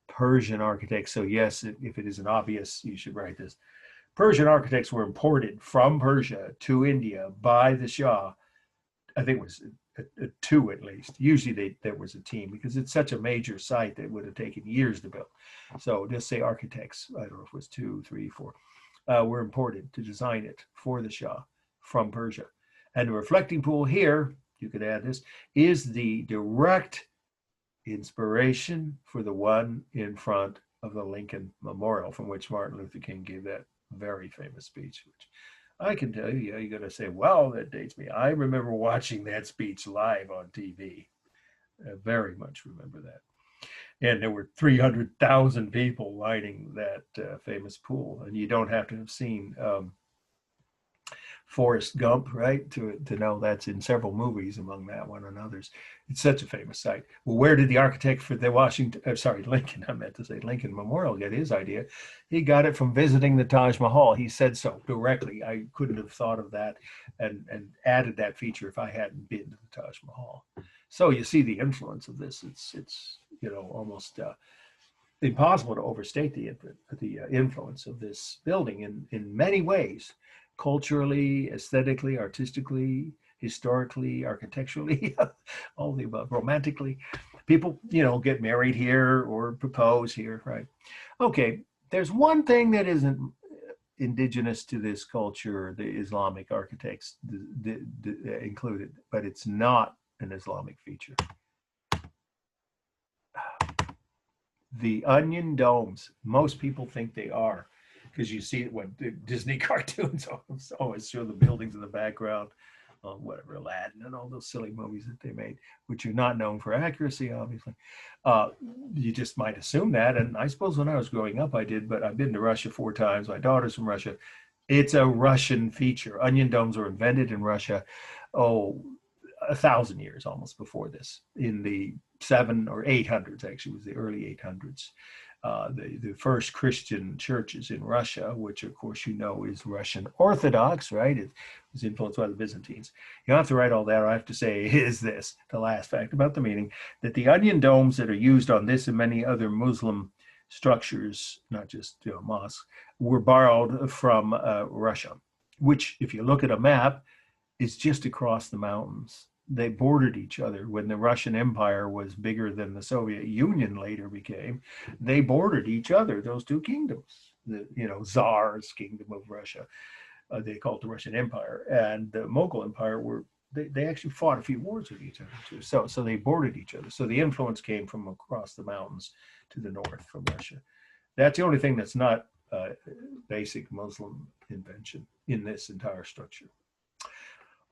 Persian architects. So yes, if it isn't obvious, you should write this. Persian architects were imported from Persia to India by the Shah. I think it was 2 at least. Usually there was a team because it's such a major site that it would have taken years to build. So just say architects. I don't know if it was 2, 3, 4. Were imported to design it for the Shah from Persia. And the reflecting pool here, you could add this, is the direct inspiration for the one in front of the Lincoln Memorial, from which Martin Luther King gave that very famous speech, which I can tell you, you're going to say, well, that dates me. I remember watching that speech live on TV. I very much remember that. And there were 300,000 people lining that famous pool. And you don't have to have seen Forrest Gump, right, to know that's in several movies, among that one and others. It's such a famous site. Well, where did the architect for the Lincoln, I meant to say Lincoln Memorial, get his idea? He got it from visiting the Taj Mahal. He said so directly. I couldn't have thought of that and added that feature if I hadn't been to the Taj Mahal. So you see the influence of this. It's almost impossible to overstate the influence of this building in many ways, culturally, aesthetically, artistically, historically, architecturally, all the above, romantically. People, get married here or propose here, right? Okay, there's one thing that isn't indigenous to this culture, the Islamic architects included, but it's not an Islamic feature. The onion domes. Most people think they are, because you see when the Disney cartoons always show the buildings in the background, whatever, Aladdin and all those silly movies that they made, which are not known for accuracy, obviously. You just might assume that. And I suppose when I was growing up, I did, but I've been to Russia 4 times. My daughter's from Russia. It's a Russian feature. Onion domes were invented in Russia, 1,000 years almost before this, in the 700s or 800s, actually, it was the early 800s. The first Christian churches in Russia, which of course is Russian Orthodox, right? It was influenced by the Byzantines. You don't have to write all that. All I have to say is this, the last fact about the meaning, that the onion domes that are used on this and many other Muslim structures, not just mosques, were borrowed from Russia, which, if you look at a map, is just across the mountains. They bordered each other. When the Russian Empire was bigger than the Soviet Union later became, they bordered each other, those 2 kingdoms. The Tsar's kingdom of Russia, they called the Russian Empire, and the Mughal Empire they actually fought a few wars with each other too. So they bordered each other. So the influence came from across the mountains to the north from Russia. That's the only thing that's not basic Muslim invention in this entire structure.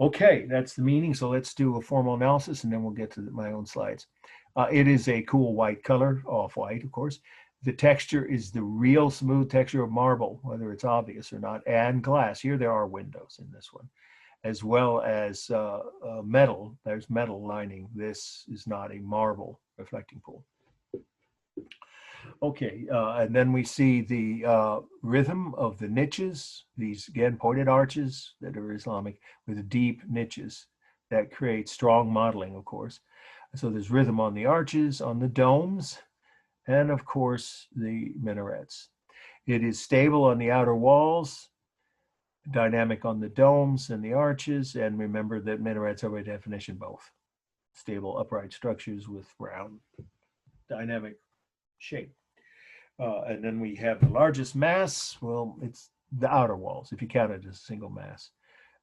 Okay, that's the meaning. So let's do a formal analysis and then we'll get to my own slides. It is a cool white color, off-white, of course. The texture is the real smooth texture of marble, whether it's obvious or not, and glass. Here there are windows in this one, as well as metal. There's metal lining. This is not a marble reflecting pool. Okay, and then we see the rhythm of the niches, these again pointed arches that are Islamic with deep niches that create strong modeling, of course. So there's rhythm on the arches, on the domes, and of course the minarets. It is stable on the outer walls, dynamic on the domes and the arches, and remember that minarets are by definition both. Stable upright structures with round dynamic shape. And then we have the largest mass. Well, it's the outer walls, if you count it as a single mass.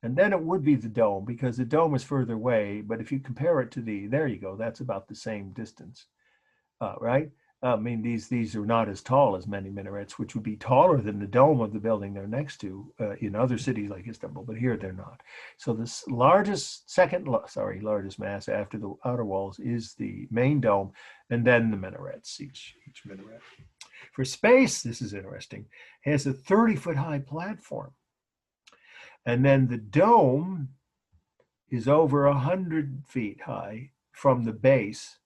And then it would be the dome, because the dome is further away. But if you compare it to there you go, that's about the same distance, right? I mean, these are not as tall as many minarets, which would be taller than the dome of the building they're next to in other cities like Istanbul, but here they're not. So this largest mass after the outer walls is the main dome, and then the minarets, each minaret. For space, this is interesting, has a 30-foot high platform. And then the dome is over 100 feet high from the base.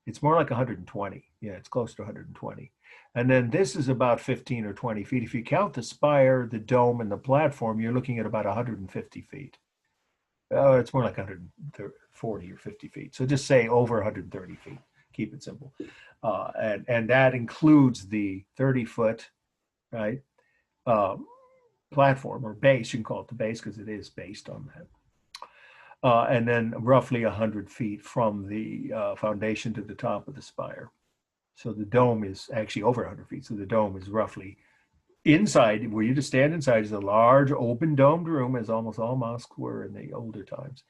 It's more like 120. Yeah, it's close to 120. And then this is about 15 or 20 feet. If you count the spire, the dome, and the platform, you're looking at about 150 feet. It's more like 140 or 50 feet. So just say over 130 feet. Keep it simple. And that includes the 30-foot, right, platform or base. You can call it the base because it is based on that. And then roughly 100 feet from the foundation to the top of the spire. So the dome is actually over 100 feet. So the dome is roughly inside, where you just stand inside is a large open domed room, as almost all mosques were in the older times,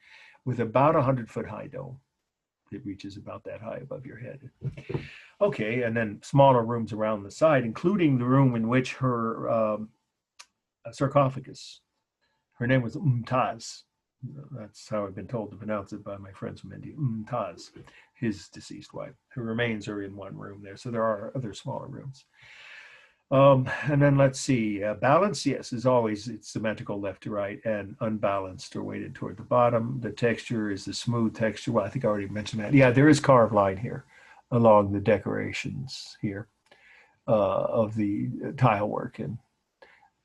with about 100-foot high dome. It reaches about that high above your head. Okay, and then smaller rooms around the side, including the room in which her sarcophagus, her name was Mumtaz. That's how I've been told to pronounce it by my friends from India. Mumtaz, his deceased wife. Her remains are in one room there. So there are other smaller rooms. And then let's see, balance, yes, is always, it's symmetrical left to right, and unbalanced or weighted toward the bottom. The texture is the smooth texture. Well, I think I already mentioned that. Yeah, there is carved line here along the decorations here of the tile work. And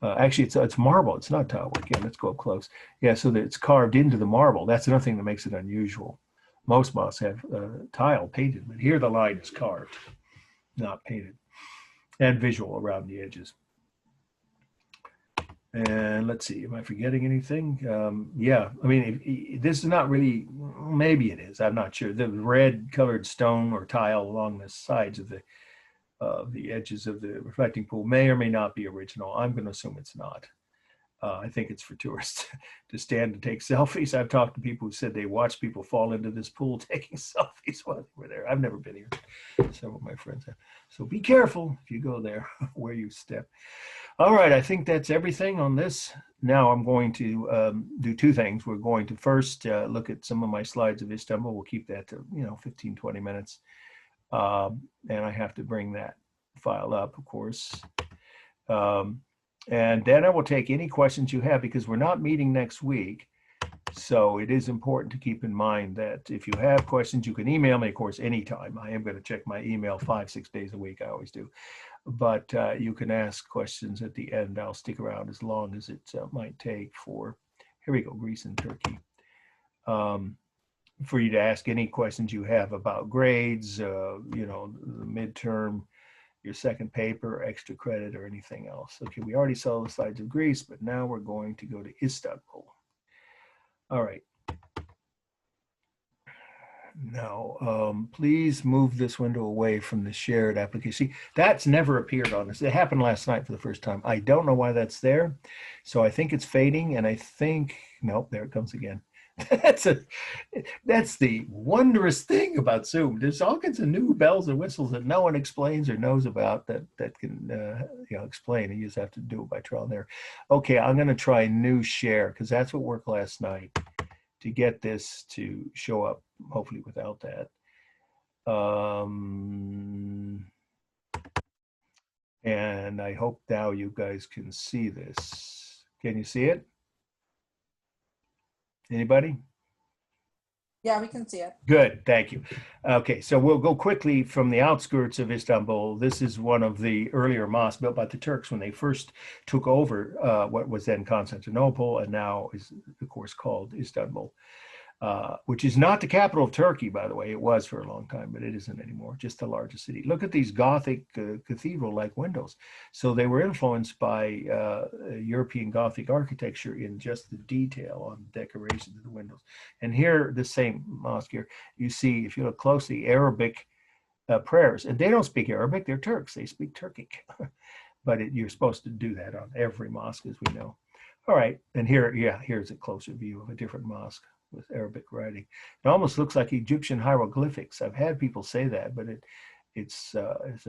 actually, it's marble. It's not tile work. Yeah, let's go up close. Yeah, so that it's carved into the marble. That's another thing that makes it unusual. Most mosques have tile painted, but here the line is carved, not painted, and visual around the edges. And let's see, am I forgetting anything? Yeah, I mean, this is not really, maybe it is, I'm not sure. The red colored stone or tile along the sides of the edges of the reflecting pool may or may not be original. I'm going to assume it's not. I think it's for tourists to stand and take selfies. I've talked to people who said they watched people fall into this pool taking selfies while they were there. I've never been here. Some of my friends have. So be careful if you go there where you step. All right, I think that's everything on this. Now I'm going to do two things. We're going to first look at some of my slides of Istanbul. We'll keep that to 15, 20 minutes. And I have to bring that file up, of course. And then I will take any questions you have, because we're not meeting next week. So it is important to keep in mind that if you have questions, you can email me, of course, anytime. I am going to check my email 5-6 days a week. I always do. But you can ask questions at the end. I'll stick around as long as it might take for, here we go, Greece and Turkey. For you to ask any questions you have about grades, the midterm, your second paper, extra credit, or anything else. Okay, we already saw the slides of Greece, but now we're going to go to Istanbul. All right. Now, please move this window away from the shared application. See, that's never appeared on this. It happened last night for the first time. I don't know why that's there. So I think it's fading, and I think, nope, there it comes again. That's the wondrous thing about Zoom. There's all kinds of new bells and whistles that no one explains or knows about that can explain. And you just have to do it by trial and error. Okay, I'm going to try new share, because that's what worked last night, to get this to show up, hopefully without that. And I hope now you guys can see this. Can you see it? Anybody? Yeah, we can see it. Good, thank you. Okay, so we'll go quickly from the outskirts of Istanbul. This is one of the earlier mosques built by the Turks when they first took over what was then Constantinople, and now is, of course, called Istanbul, which is not the capital of Turkey, by the way. It was for a long time, but it isn't anymore, just the largest city. Look at these Gothic cathedral-like windows. So they were influenced by European Gothic architecture in just the detail on the decorations of the windows. And here, the same mosque here, you see, if you look closely, Arabic prayers. And they don't speak Arabic, they're Turks. They speak Turkic. But you're supposed to do that on every mosque, as we know. All right, and here, yeah, here's a closer view of a different mosque with Arabic writing. It almost looks like Egyptian hieroglyphics. I've had people say that, but it's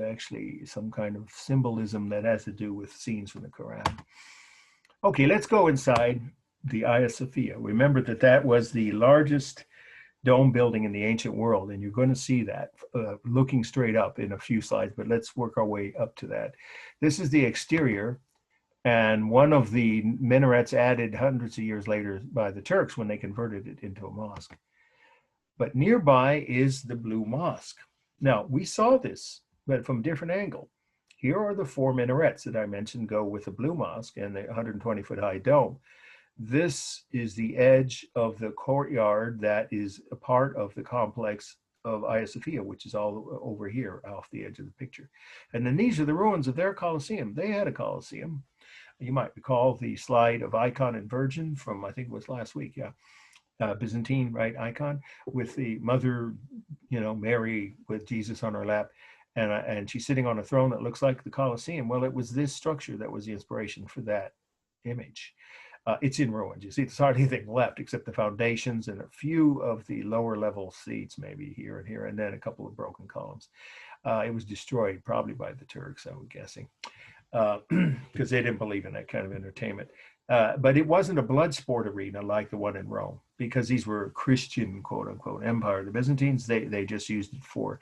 actually some kind of symbolism that has to do with scenes from the Quran. Okay, let's go inside the Hagia Sophia. Remember that was the largest dome building in the ancient world, and you're going to see that looking straight up in a few slides, but let's work our way up to that. This is the exterior. And one of the minarets added hundreds of years later by the Turks when they converted it into a mosque. But nearby is the Blue Mosque. Now, we saw this, but from a different angle. Here are the 4 minarets that I mentioned go with the Blue Mosque and the 120-foot high dome. This is the edge of the courtyard that is a part of the complex of Hagia Sophia, which is all over here off the edge of the picture. And then these are the ruins of their Colosseum. They had a Colosseum. You might recall the slide of Icon and Virgin from, I think it was last week, yeah. Byzantine, right, icon with the mother, Mary with Jesus on her lap, and she's sitting on a throne that looks like the Colosseum. Well, it was this structure that was the inspiration for that image. It's in ruins. You see, there's hardly anything left except the foundations and a few of the lower level seats, maybe here, and then a couple of broken columns. It was destroyed probably by the Turks, I'm guessing, because they didn't believe in that kind of entertainment. But it wasn't a blood sport arena like the one in Rome, because these were Christian, quote unquote, empire. The Byzantines, they just used it for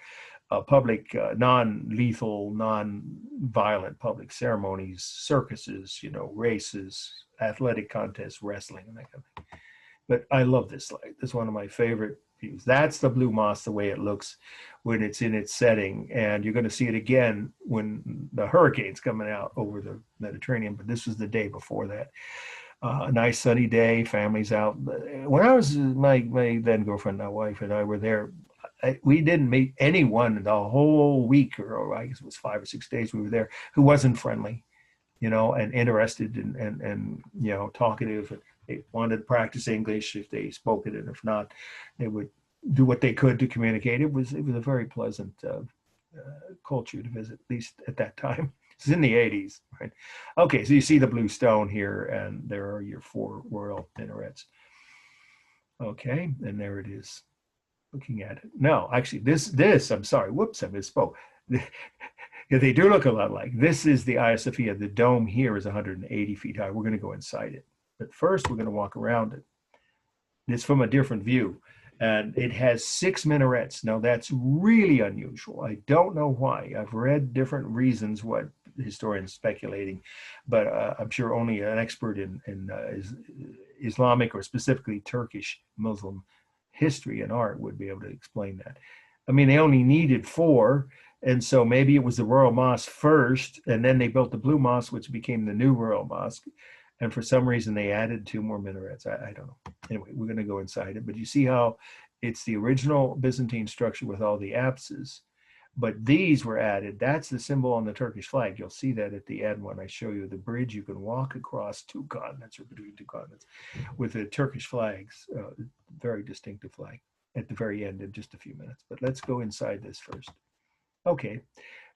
public, non-lethal, non-violent public ceremonies, circuses, races, athletic contests, wrestling, and that kind of thing. But I love this slide. This is one of my favorite views. That's the Blue Mosque, the way it looks when it's in its setting. And you're going to see it again when the hurricane's coming out over the Mediterranean. But this was the day before that. A nice sunny day, families out. When I was, my then girlfriend, my wife, and I were there, we didn't meet anyone the whole week, or I guess it was 5 or 6 days we were there, who wasn't friendly, and interested and talkative. They wanted to practice English if they spoke it, and if not, they would do what they could to communicate. It was a very pleasant culture to visit, at least at that time. It's in the 80s, right? Okay, so you see the blue stone here, and there are your 4 royal minarets. Okay, and there it is. Looking at it. No, actually, this, I'm sorry, whoops, I misspoke. They do look a lot alike. This is the Hagia Sophia. The dome here is 180 feet high. We're going to go inside it. But first, we're going to walk around it. It's from a different view. And it has 6 minarets. Now, that's really unusual. I don't know why. I've read different reasons what historians speculating, but I'm sure only an expert in Islamic or specifically Turkish Muslim history and art would be able to explain that. I mean, they only needed 4. And so maybe it was the Royal Mosque first, and then they built the Blue Mosque, which became the new Royal Mosque. And for some reason, they added 2 more minarets. I don't know. Anyway, we're going to go inside it. But you see how it's the original Byzantine structure with all the apses. But these were added. That's the symbol on the Turkish flag. You'll see that at the end when I show you the bridge. You can walk across 2 continents or between 2 continents with the Turkish flags, very distinctive flag at the very end in just a few minutes. But let's go inside this first. Okay,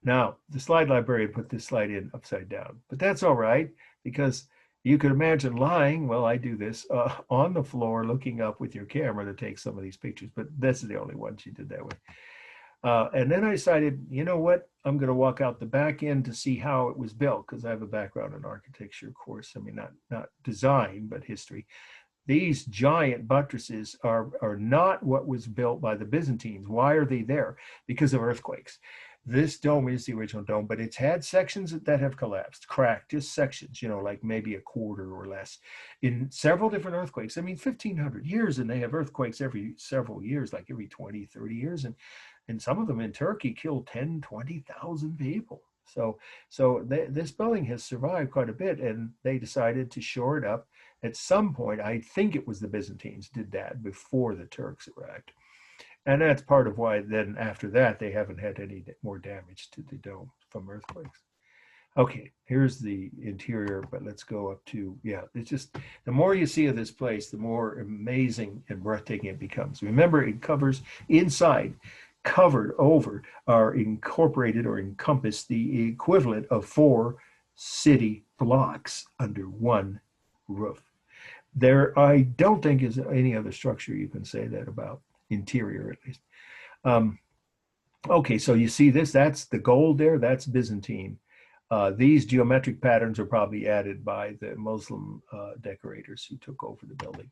now the slide librarian put this slide in upside down, but that's all right, because you could imagine lying, well, I do this, on the floor looking up with your camera to take some of these pictures, but this is the only one she did that way. And then I decided, you know what, I'm going to walk out the back end to see how it was built, because I have a background in architecture, of course. I mean, not design, but history. These giant buttresses are not what was built by the Byzantines. Why are they there? Because of earthquakes. This dome is the original dome, but it's had sections that have collapsed, cracked, just sections, like maybe a quarter or less in several different earthquakes. I mean, 1,500 years, and they have earthquakes every several years, like every 20, 30 years. And some of them in Turkey kill 10, 20,000 people. So this building has survived quite a bit, and they decided to shore it up. At some point, I think it was the Byzantines did that before the Turks arrived. And that's part of why then after that, they haven't had any more damage to the dome from earthquakes. Okay, here's the interior, but let's go up to, it's just, the more you see of this place, the more amazing and breathtaking it becomes. Remember, it covers inside, covered over, are incorporated or encompass the equivalent of 4 city blocks under one roof. There, I don't think is any other structure you can say that about, interior at least. Okay, so you see this, that's the gold there, that's Byzantine. These geometric patterns are probably added by the Muslim decorators who took over the building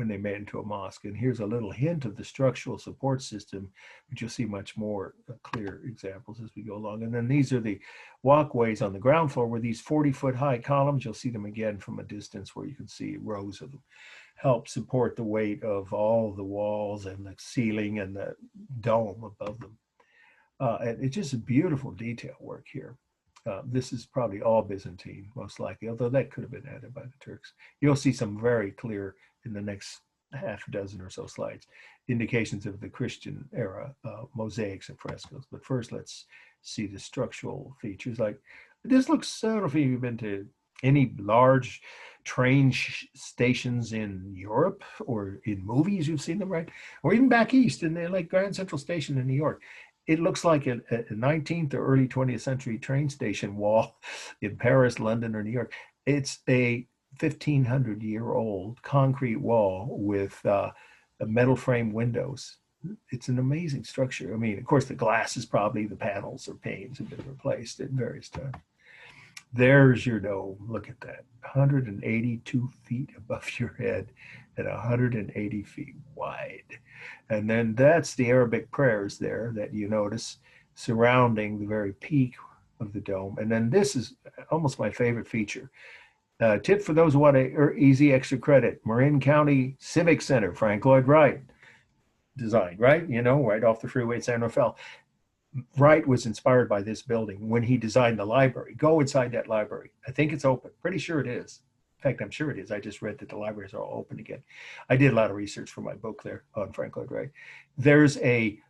when they made it into a mosque. And here's a little hint of the structural support system, but you'll see much more clear examples as we go along. And then these are the walkways on the ground floor where these 40-foot high columns, you'll see them again from a distance where you can see rows of them, help support the weight of all the walls and the ceiling and the dome above them. And it's just a beautiful detail work here. This is probably all Byzantine, most likely, although that could have been added by the Turks. You'll see some very clear in the next half dozen or so slides, indications of the Christian era mosaics and frescoes. But first, let's see the structural features. Like this looks, I don't know if you've been to any large train stations in Europe or in movies, you've seen them, right? Or even back east in the like Grand Central Station in New York. It looks like a 19th or early 20th century train station wall in Paris, London, or New York. It's a 1,500-year-old concrete wall with metal frame windows. It's an amazing structure. I mean, of course, the glass is probably the panels or panes have been replaced at various times. There's your dome. Look at that. 182 feet above your head and 180 feet wide. And then that's the Arabic prayers there that you notice surrounding the very peak of the dome. And then this is almost my favorite feature. Tip for those who want easy extra credit. Marin County Civic Center, Frank Lloyd Wright designed, right? You know, right off the freeway at San Rafael. Wright was inspired by this building when he designed the library. Go inside that library. I think it's open. Pretty sure it is. In fact, I'm sure it is. I just read that the libraries are all open again. I did a lot of research for my book there on Frank Lloyd Wright.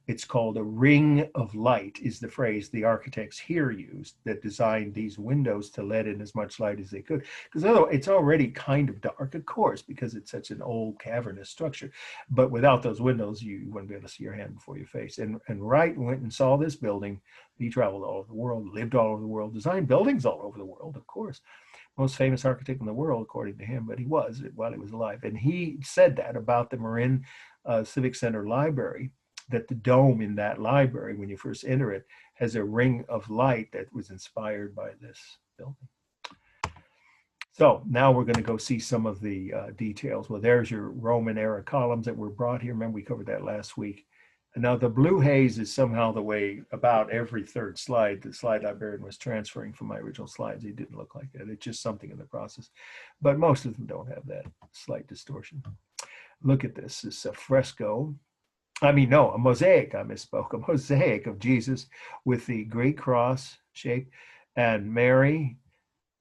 It's called a ring of light is the phrase the architects here used that designed these windows to let in as much light as they could. Because otherwise it's already kind of dark, of course, because it's such an old cavernous structure. But without those windows, you wouldn't be able to see your hand before your face. And Wright went and saw this building. He traveled all over the world, lived all over the world, designed buildings all over the world, of course. Most famous architect in the world, according to him, but he was while he was alive. And he said that about the Marin Civic Center Library, that the dome in that library, when you first enter it, has a ring of light that was inspired by this building. So now we're going to go see some of the details. Well, there's your Roman era columns that were brought here. Remember, we covered that last week. And now the blue haze is somehow the way about every third slide, the slide librarian was transferring from my original slides. It didn't look like that. It's just something in the process. But most of them don't have that slight distortion. Look at this. It's a fresco. I mean, no, a mosaic. I misspoke. A mosaic of Jesus with the Greek cross shape and Mary.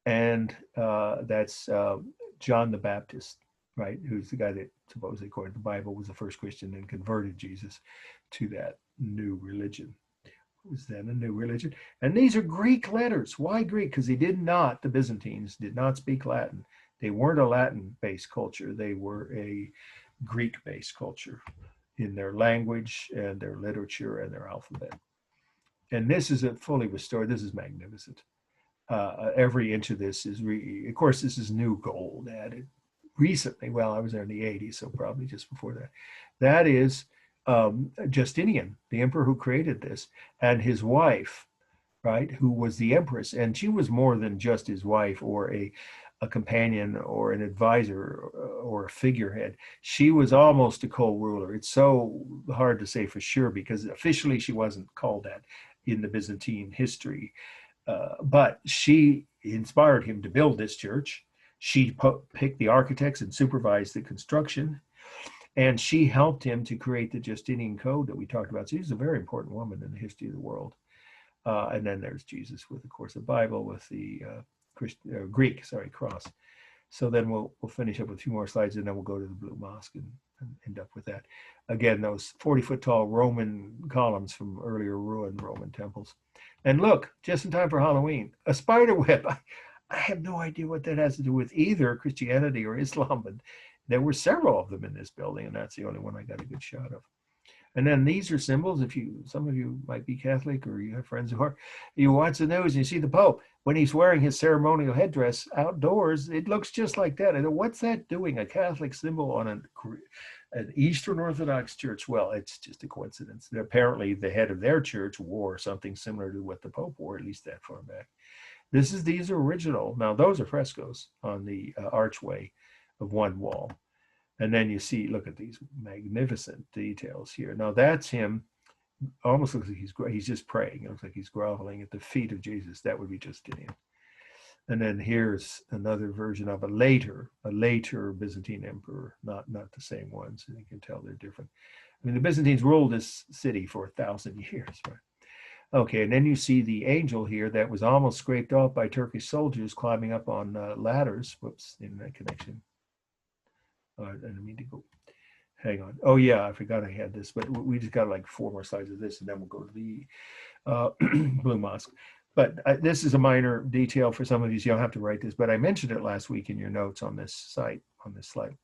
And that's John the Baptist, right? Who's the guy that supposedly, according to the Bible, was the first Christian and converted Jesus to that new religion. It was then a new religion. And these are Greek letters. Why Greek? Because the Byzantines did not speak Latin. They weren't a Latin-based culture. They were a Greek-based culture in their language and their literature and their alphabet. And this is fully restored. This is magnificent. Every inch of this is, of course, this is new gold added recently. Well, I was there in the 80s, so probably just before that. That is Justinian, the emperor who created this, and his wife, right, who was the empress. And she was more than just his wife or a companion or an advisor or a figurehead. She was almost a co-ruler. It's so hard to say for sure because officially she wasn't called that in the Byzantine history. But she inspired him to build this church. She picked the architects and supervised the construction. And she helped him to create the Justinian Code that we talked about. So she's a very important woman in the history of the world. And then there's Jesus with, of course, the Bible with the Greek cross. So then we'll finish up with a few more slides and then we'll go to the Blue Mosque and end up with that. Again, those 40-foot tall Roman columns from earlier ruined Roman temples. And look, just in time for Halloween, a spider web. I have no idea what that has to do with either Christianity or Islam, but there were several of them in this building, and that's the only one I got a good shot of. And then these are symbols. Some of you might be Catholic or you have friends who are, you watch the news and you see the Pope, when he's wearing his ceremonial headdress outdoors, it looks just like that. And what's that doing? A Catholic symbol on an Eastern Orthodox church? Well, it's just a coincidence. Apparently the head of their church wore something similar to what the Pope wore, at least that far back. These are original. Now those are frescoes on the archway of one wall. And then you see, look at these magnificent details here. Now that's him. Almost looks like he's just praying. It looks like he's groveling at the feet of Jesus. That would be Justinian. And then here's another version of a later Byzantine emperor, not the same ones. And you can tell they're different. I mean, the Byzantines ruled this city for 1,000 years, right? Okay, and then you see the angel here that was almost scraped off by Turkish soldiers climbing up on ladders. Whoops, internet connection. I didn't mean to go. Hang on. Oh yeah, I forgot I had this, but we just got like 4 more slides of this, and then we'll go to the Blue Mosque. But this is a minor detail for some of you. So you don't have to write this, but I mentioned it last week in your notes on this site, on this slide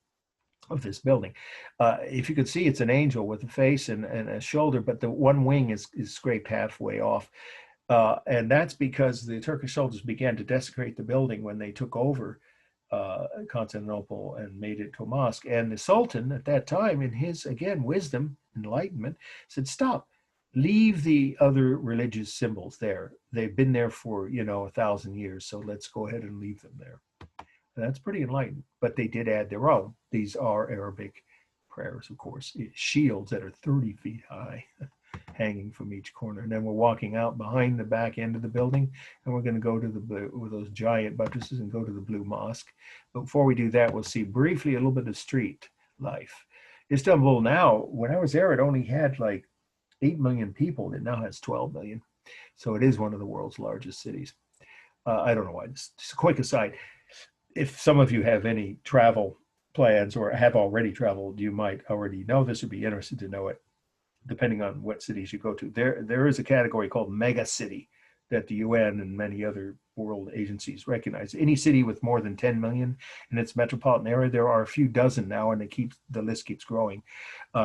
of this building. If you could see, it's an angel with a face and a shoulder, but the one wing is scraped halfway off. And that's because the Turkish soldiers began to desecrate the building when they took over Constantinople and made it to a mosque. And the Sultan at that time, in his, again, wisdom, enlightenment, said, stop, leave the other religious symbols there. They've been there for, 1,000 years, so let's go ahead and leave them there. And that's pretty enlightened, but they did add their own. These are Arabic prayers, of course, shields that are 30 feet high, hanging from each corner. And then we're walking out behind the back end of the building, and we're going to go to the blue, with those giant buttresses, and go to the Blue Mosque. But before we do that, we'll see briefly a little bit of street life. Istanbul now, when I was there, it only had like 8 million people. It now has 12 million. So it is one of the world's largest cities. I don't know why. Just a quick aside. If some of you have any travel plans or have already traveled, you might already know this or be interested to know it, depending on what cities you go to. There is a category called mega city that the UN and many other world agencies recognize. Any city with more than 10 million in its metropolitan area, there are a few dozen now, and the list keeps growing.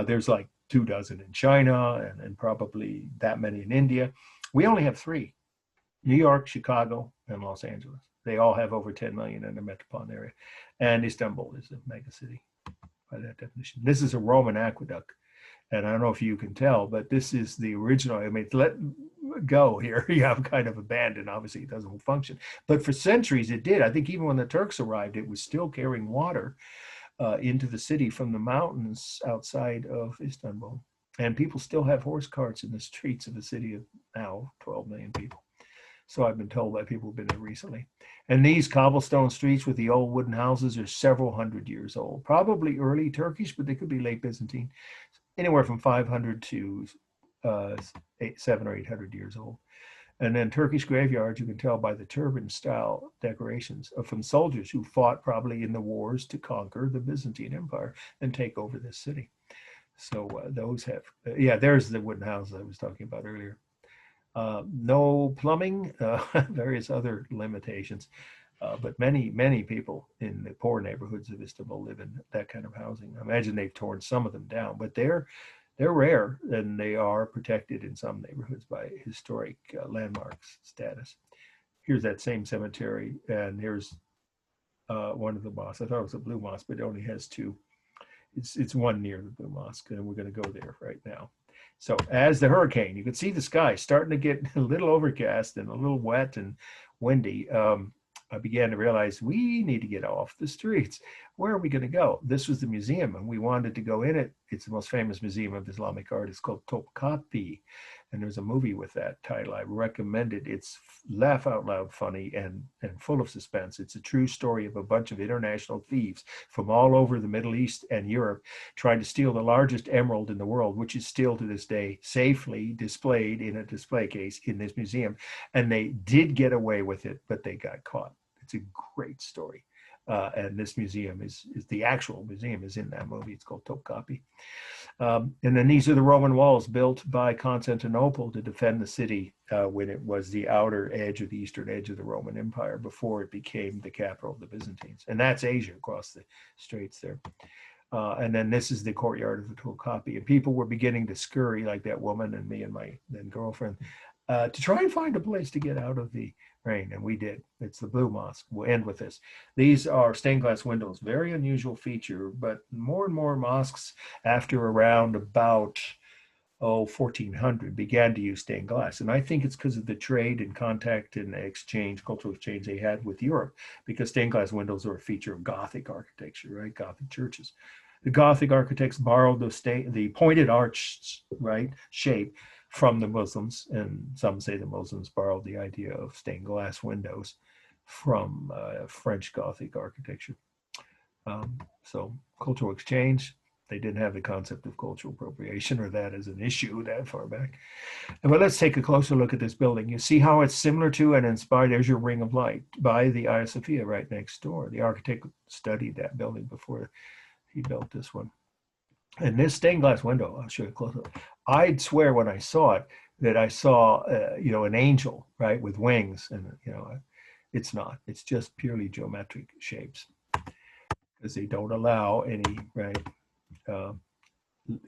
There's like 2 dozen in China and probably that many in India. We only have 3, New York, Chicago, and Los Angeles. They all have over 10 million in the metropolitan area. And Istanbul is a mega city by that definition. This is a Roman aqueduct. And I don't know if you can tell, but this is the original. I mean, let go here. You have kind of abandoned. Obviously, it doesn't function. But for centuries, it did. I think even when the Turks arrived, it was still carrying water into the city from the mountains outside of Istanbul. And people still have horse carts in the streets of the city of now 12 million people. So I've been told by people who've been there recently. And these cobblestone streets with the old wooden houses are several hundred years old, probably early Turkish, but they could be late Byzantine, anywhere from 500 to 700 or 800 years old. And then Turkish graveyards, you can tell by the turban style decorations from soldiers who fought probably in the wars to conquer the Byzantine Empire and take over this city. So those have, there's the wooden houses I was talking about earlier. No plumbing, various other limitations. But many people in the poor neighborhoods of Istanbul live in that kind of housing. I imagine they've torn some of them down, but they're rare, and they are protected in some neighborhoods by historic landmarks status. Here's that same cemetery, and here's one of the mosques. I thought it was a Blue Mosque, but it only has 2. It's one near the Blue Mosque, and we're going to go there right now. So as the hurricane, you can see the sky starting to get a little overcast and a little wet and windy. I began to realize we need to get off the streets. Where are we going to go? This was the museum, and we wanted to go in it. It's the most famous museum of Islamic art. It's called Topkapi, and there's a movie with that title. I recommend it. It's laugh out loud funny and full of suspense. It's a true story of a bunch of international thieves from all over the Middle East and Europe trying to steal the largest emerald in the world, which is still to this day safely displayed in a display case in this museum. And they did get away with it, but they got caught. It's a great story. And this museum is the actual museum is in that movie. It's called Topkapi. And then these are the Roman walls built by Constantinople to defend the city when it was the outer edge of the eastern edge of the Roman Empire before it became the capital of the Byzantines. And that's Asia across the straits there. And then this is the courtyard of the Topkapi. And people were beginning to scurry, like that woman and me and my then girlfriend, to try and find a place to get out of the rain, and we did. It's the Blue Mosque. We'll end with this. These are stained glass windows, very unusual feature, but more and more mosques after around about 1400 began to use stained glass. And I think it's because of the trade and contact and exchange, cultural exchange they had with Europe, because stained glass windows are a feature of Gothic architecture, right? Gothic churches. The Gothic architects borrowed the pointed arch, right, shape from the Muslims, and some say the Muslims borrowed the idea of stained glass windows from French Gothic architecture. So cultural exchange, they didn't have the concept of cultural appropriation or that as an issue that far back. But let's take a closer look at this building. You see how it's similar to and inspired. There's your ring of light by the Hagia Sophia right next door. The architect studied that building before he built this one. And this stained glass window, I'll show you close up. I'd swear when I saw it that I saw, an angel, right, with wings, and it's not. It's just purely geometric shapes because they don't allow any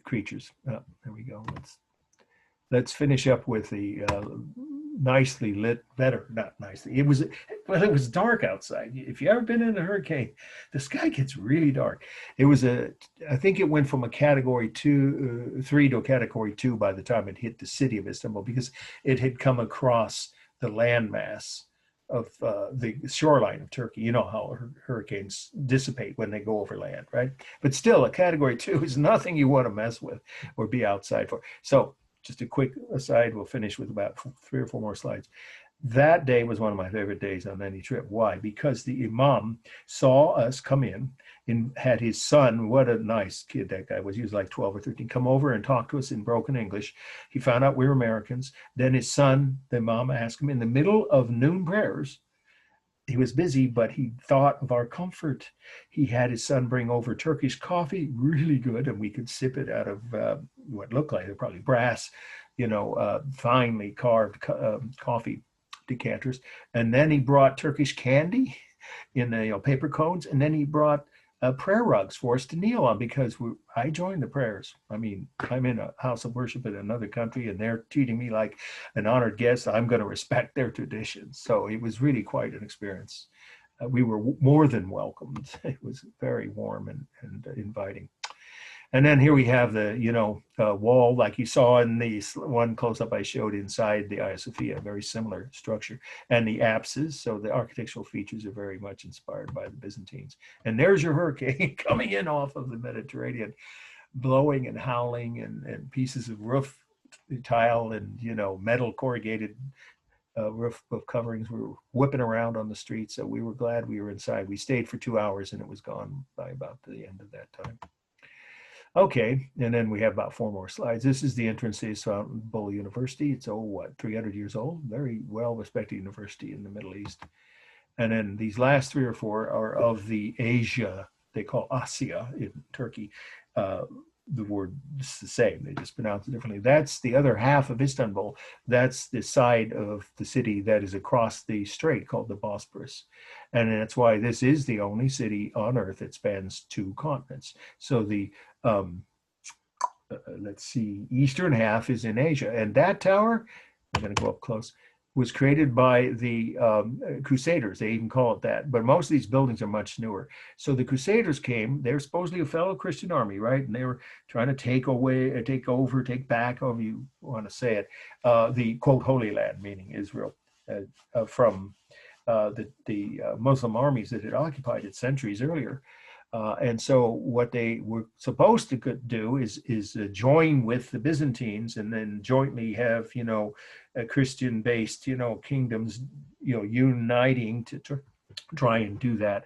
creatures. There we go. Let's finish up with the nicely lit, not nicely. It was dark outside. If you ever been in a hurricane, the sky gets really dark. I think it went from a category 3 to a category 2 by the time it hit the city of Istanbul, because it had come across the landmass of the shoreline of Turkey. You know how hurricanes dissipate when they go over land, right? But still, a category 2 is nothing you want to mess with or be outside for. So just a quick aside, we'll finish with about 3 or 4 more slides. That day was one of my favorite days on any trip. Why? Because the imam saw us come in and had his son, what a nice kid that guy was, he was like 12 or 13, come over and talk to us in broken English. He found out we were Americans. Then his son, the imam, asked him in the middle of noon prayers. He was busy, but he thought of our comfort. He had his son bring over Turkish coffee, really good, and we could sip it out of what looked like probably brass, finely carved coffee decanters. And then he brought Turkish candy in the paper cones, and then he brought prayer rugs for us to kneel on, because I joined the prayers. I mean, I'm in a house of worship in another country, and they're treating me like an honored guest. I'm going to respect their traditions. So it was really quite an experience. We were more than welcomed. It was very warm and inviting. And then here we have the, wall, like you saw in the one close-up I showed inside the Hagia Sophia, very similar structure, and the apses. So the architectural features are very much inspired by the Byzantines. And there's your hurricane coming in off of the Mediterranean, blowing and howling, and pieces of roof tile and, metal corrugated roof coverings were whipping around on the streets. So we were glad we were inside. We stayed for 2 hours, and it was gone by about the end of that time. Okay, and then we have about 4 more slides. This is the entrance to Istanbul University. It's 300 years old, very well-respected university in the Middle East. And then these last 3 or 4 are of the Asia, they call Asya in Turkey. The word is the same, they just pronounce it differently. That's the other half of Istanbul. That's the side of the city that is across the strait called the Bosporus. And that's why this is the only city on earth that spans 2 continents. So the let's see, eastern half is in Asia, and that tower, I'm going to go up close, was created by the Crusaders. They even call it that, but most of these buildings are much newer. So the Crusaders came, they're supposedly a fellow Christian army, right? And they were trying to take back, however you want to say it, the quote Holy Land, meaning Israel, from the Muslim armies that had occupied it centuries earlier. And so what they were supposed to do is join with the Byzantines, and then jointly have, Christian-based, kingdoms, uniting to try and do that,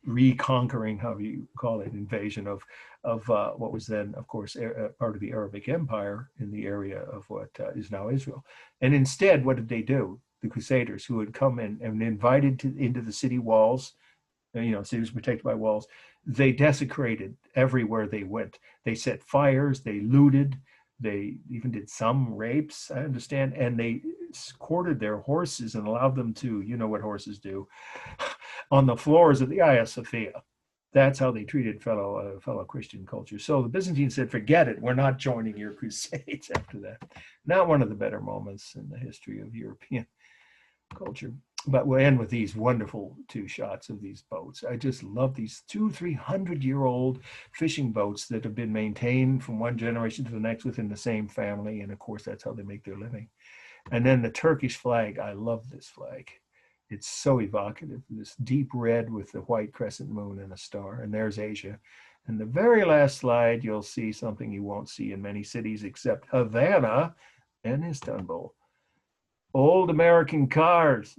reconquering, however you call it, invasion of what was then, of course, part of the Arabic Empire in the area of what is now Israel. And instead, what did they do? The Crusaders, who had come in and invited into the city walls, cities protected by walls, they desecrated everywhere they went. They set fires, they looted, they even did some rapes, I understand, and they quartered their horses and allowed them to, what horses do, on the floors of the Hagia Sophia. That's how they treated fellow Christian culture. So the Byzantines said, forget it, we're not joining your crusades after that. Not one of the better moments in the history of European culture. But we'll end with these wonderful 2 shots of these boats. I just love these 200-300-year-old fishing boats that have been maintained from one generation to the next within the same family. And of course, that's how they make their living. And then the Turkish flag. I love this flag. It's so evocative, this deep red with the white crescent moon and a star. And there's Asia. And the very last slide, you'll see something you won't see in many cities except Havana and Istanbul. Old American cars.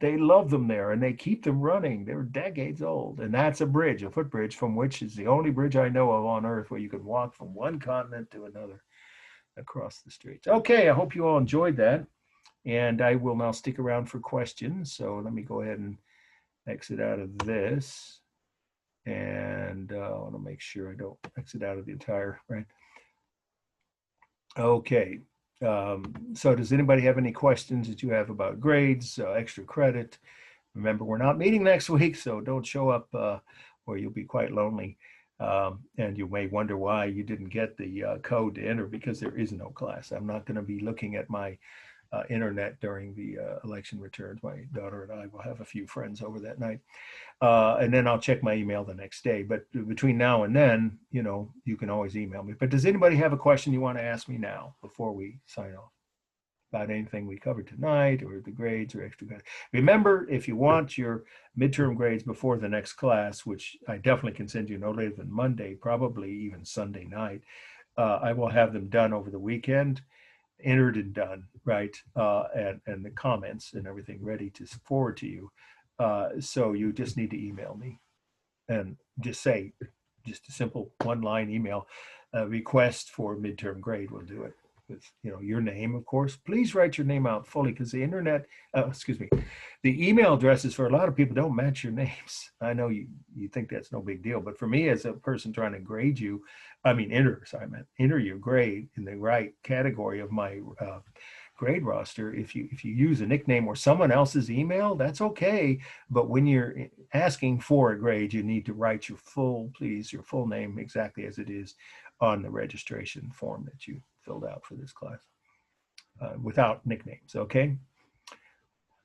They love them there and they keep them running. They're decades old. And that's a bridge, a footbridge, from which is the only bridge I know of on earth where you can walk from one continent to another across the streets. Okay, I hope you all enjoyed that. And I will now stick around for questions. So let me go ahead and exit out of this. And I want to make sure I don't exit out of the entire, right? Okay. So does anybody have any questions that you have about grades, extra credit? Remember, we're not meeting next week, so don't show up or you'll be quite lonely. And you may wonder why you didn't get the code to enter, because there is no class. I'm not going to be looking at my internet during the election returns. My daughter and I will have a few friends over that night. And then I'll check my email the next day. But between now and then, you know, you can always email me. But does anybody have a question you want to ask me now before we sign off about anything we covered tonight, or the grades or extra credit? Remember, if you want your midterm grades before the next class, which I definitely can send you no later than Monday, probably even Sunday night, I will have them done over the weekend, entered and done, right? And the comments and everything ready to forward to you. So you just need to email me and just say, just a simple one-line email, request for midterm grade will do it. With, you know, your name, of course. Please write your name out fully, because the internet, the email addresses for a lot of people don't match your names. I know you think that's no big deal, but for me as a person trying to grade you, enter your grade in the right category of my grade roster. If you use a nickname or someone else's email, that's okay. But when you're asking for a grade, you need to write your full name exactly as it is on the registration form that you filled out for this class, without nicknames, okay?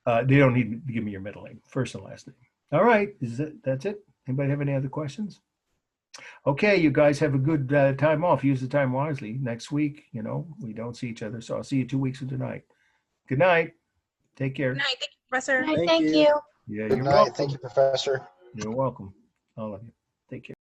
They don't need to give me your middle name, first and last name. All right, that's it? Anybody have any other questions? Okay, you guys have a good time off. Use the time wisely. Next week, you know, we don't see each other, so I'll see you 2 weeks from tonight. Good night. Take care. Good night. Thank you, Professor. Thank you. Yeah, Good you're night. welcome. Thank you, Professor. You're welcome, all of you.